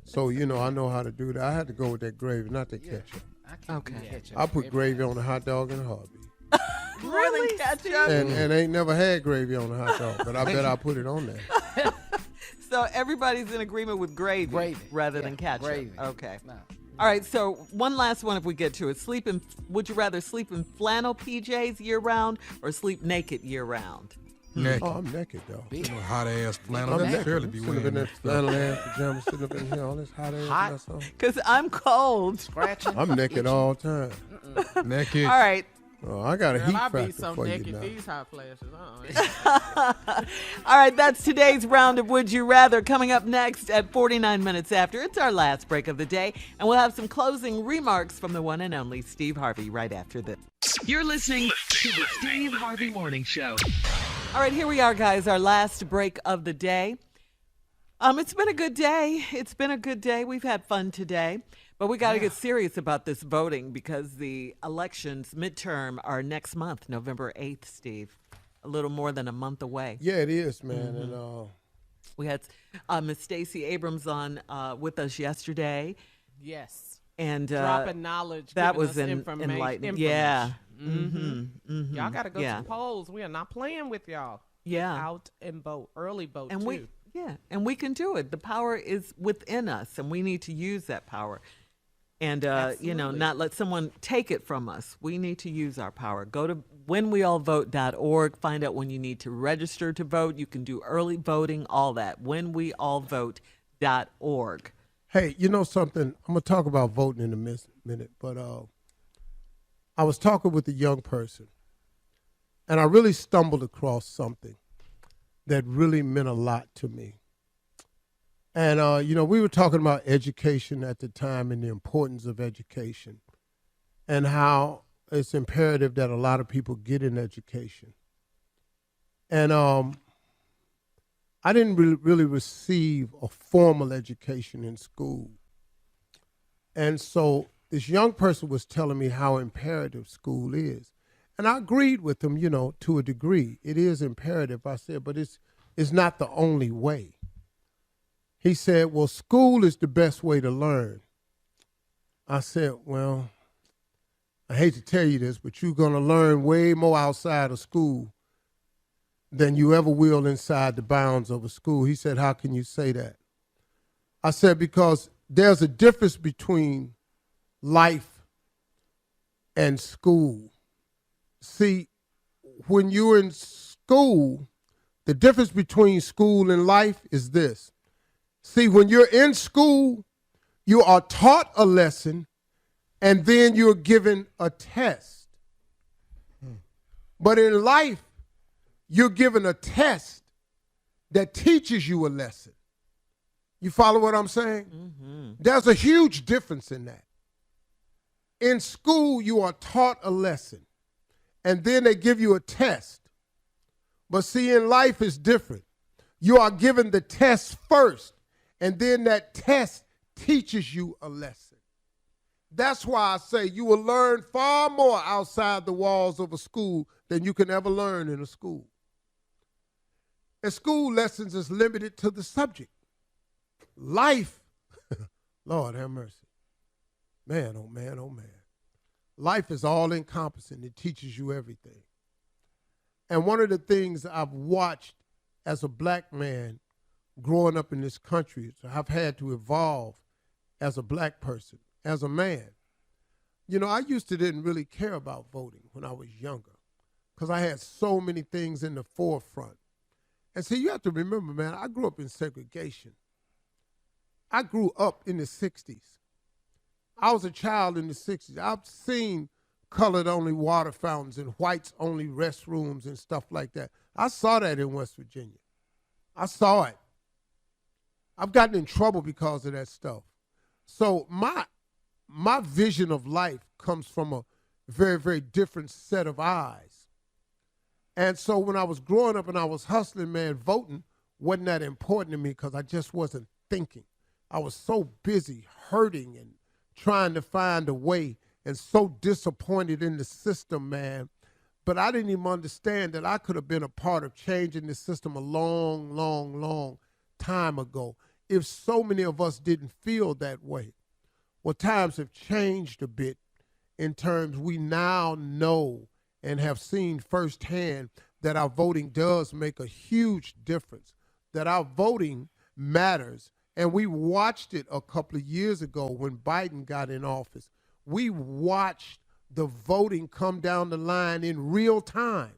So, you know, I know how to do that. I had to go with that gravy, not the ketchup. I can't Okay. do ketchup. I put gravy on the hot dog and a Harvey. Really? Ketchup? And ain't never had gravy on the hot dog, but I bet I put it on there. So everybody's in agreement with gravy, rather than ketchup. Gravy. Okay. No. All right. So one last one, if we get to it. Would you rather sleep in flannel PJs year round or sleep naked year round? Naked. Oh, I'm naked, though. Hot ass flannel. I'm That's naked. fairly be Sitting up wearing in that that flannel stuff. ass pajamas, sitting up in here, all this hot ass Hot. mess on. Because I'm cold. Scratching. I'm naked all the time. Naked. All right. Oh, I got a Girl, heat I factor be so for you naked now. these hot flashes. All right, that's today's round of Would You Rather. Coming up next at 49 minutes after. It's our last break of the day, and we'll have some closing remarks from the one and only Steve Harvey right after this. You're listening to the Steve Harvey Morning Show. All right, here we are, guys, our last break of the day. It's been a good day. It's been a good day. We've had fun today. But we got to get serious about this voting because the elections, midterm, are next month, November 8th, Steve. A little more than a month away. Yeah, it is, man. And We had Miss Stacey Abrams on with us yesterday. Yes. And dropping knowledge. That giving was us information. enlightening. Yeah. Y'all got to go Yeah. to the polls. We are not playing with y'all. Yeah. Out and vote. Early vote, And too. and we can do it. The power is within us, and we need to use that power. And, not let someone take it from us. We need to use our power. Go to whenweallvote.org. Find out when you need to register to vote. You can do early voting, all that. Whenweallvote.org. hey, you know something? I'm going to talk about voting in a minute, but I was talking with a young person, and I really stumbled across something that really meant a lot to me. And, we were talking about education at the time and the importance of education and how it's imperative that a lot of people get an education. And I didn't really receive a formal education in school. And so this young person was telling me how imperative school is. And I agreed with him, to a degree. It is imperative, I said, but it's not the only way. He said, well, school is the best way to learn. I said, well, I hate to tell you this, but you're going to learn way more outside of school than you ever will inside the bounds of a school. He said, how can you say that? I said, because there's a difference between life and school. See, when you're in school, the difference between school and life is this. See, when you're in school, you are taught a lesson and then you're given a test. But in life, you're given a test that teaches you a lesson. You follow what I'm saying? Mm-hmm. There's a huge difference in that. In school, you are taught a lesson, and then they give you a test. But see, in life, it's different. You are given the test first, and then that test teaches you a lesson. That's why I say you will learn far more outside the walls of a school than you can ever learn in a school. And school lessons is limited to the subject. Life, Lord have mercy. Man, oh man, oh man. Life is all encompassing. It teaches you everything. And one of the things I've watched as a black man growing up in this country, I've had to evolve as a black person, as a man. I used to didn't really care about voting when I was younger because I had so many things in the forefront. And see, you have to remember, man, I grew up in segregation. I grew up in the 60s. I was a child in the 60s. I've seen colored-only water fountains and whites-only restrooms and stuff like that. I saw that in West Virginia. I saw it. I've gotten in trouble because of that stuff. So my vision of life comes from a very, very different set of eyes. And so when I was growing up and I was hustling, man, voting wasn't that important to me because I just wasn't thinking. I was so busy hurting and trying to find a way and so disappointed in the system, man. But I didn't even understand that I could have been a part of changing the system a long, long, long time ago if so many of us didn't feel that way. Well, times have changed a bit in terms we now know and have seen firsthand that our voting does make a huge difference, that our voting matters. And we watched it a couple of years ago when Biden got in office. We watched the voting come down the line in real time.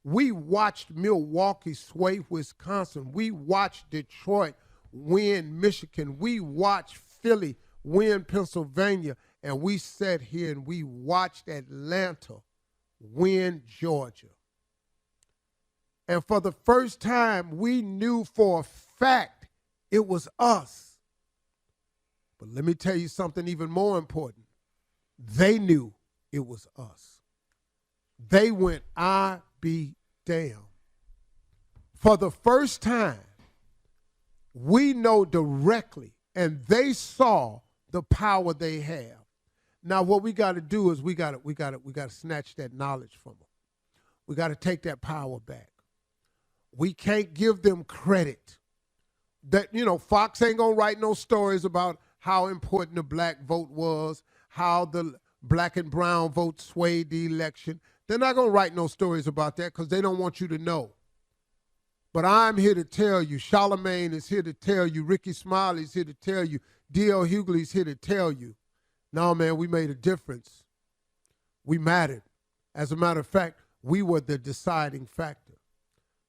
We watched Milwaukee sway Wisconsin. We watched Detroit win Michigan. We watched Philly win Pennsylvania. And we sat here and we watched Atlanta win Georgia. And for the first time, we knew for a fact it was us. But let me tell you something even more important. They knew it was us. They went, I be damned. For the first time, we know directly, and they saw the power they have. Now, what we got to do is we got to snatch that knowledge from them. We got to take that power back. We can't give them credit. That, Fox ain't going to write no stories about how important the black vote was, how the black and brown vote swayed the election. They're not going to write no stories about that because they don't want you to know. But I'm here to tell you, Charlemagne is here to tell you, Ricky Smiley's here to tell you, D.L. Hughley's here to tell you, no, man, we made a difference. We mattered. As a matter of fact, we were the deciding factor.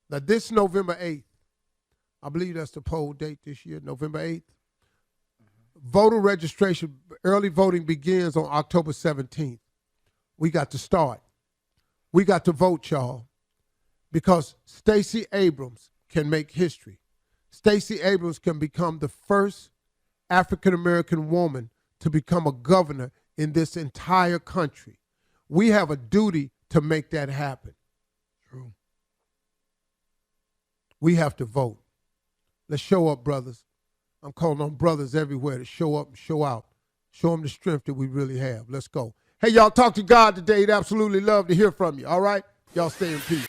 Now, this November 8th, I believe that's the poll date this year, November 8th. Voter registration, early voting begins on October 17th. We got to start. We got to vote, y'all, because Stacey Abrams can make history. Stacey Abrams can become the first African-American woman to become a governor in this entire country. We have a duty to make that happen. True. We have to vote. Let's show up, brothers. I'm calling on brothers everywhere to show up and show out. Show them the strength that we really have. Let's go. Hey, y'all, talk to God today. He'd absolutely love to hear from you, all right? Y'all stay in peace.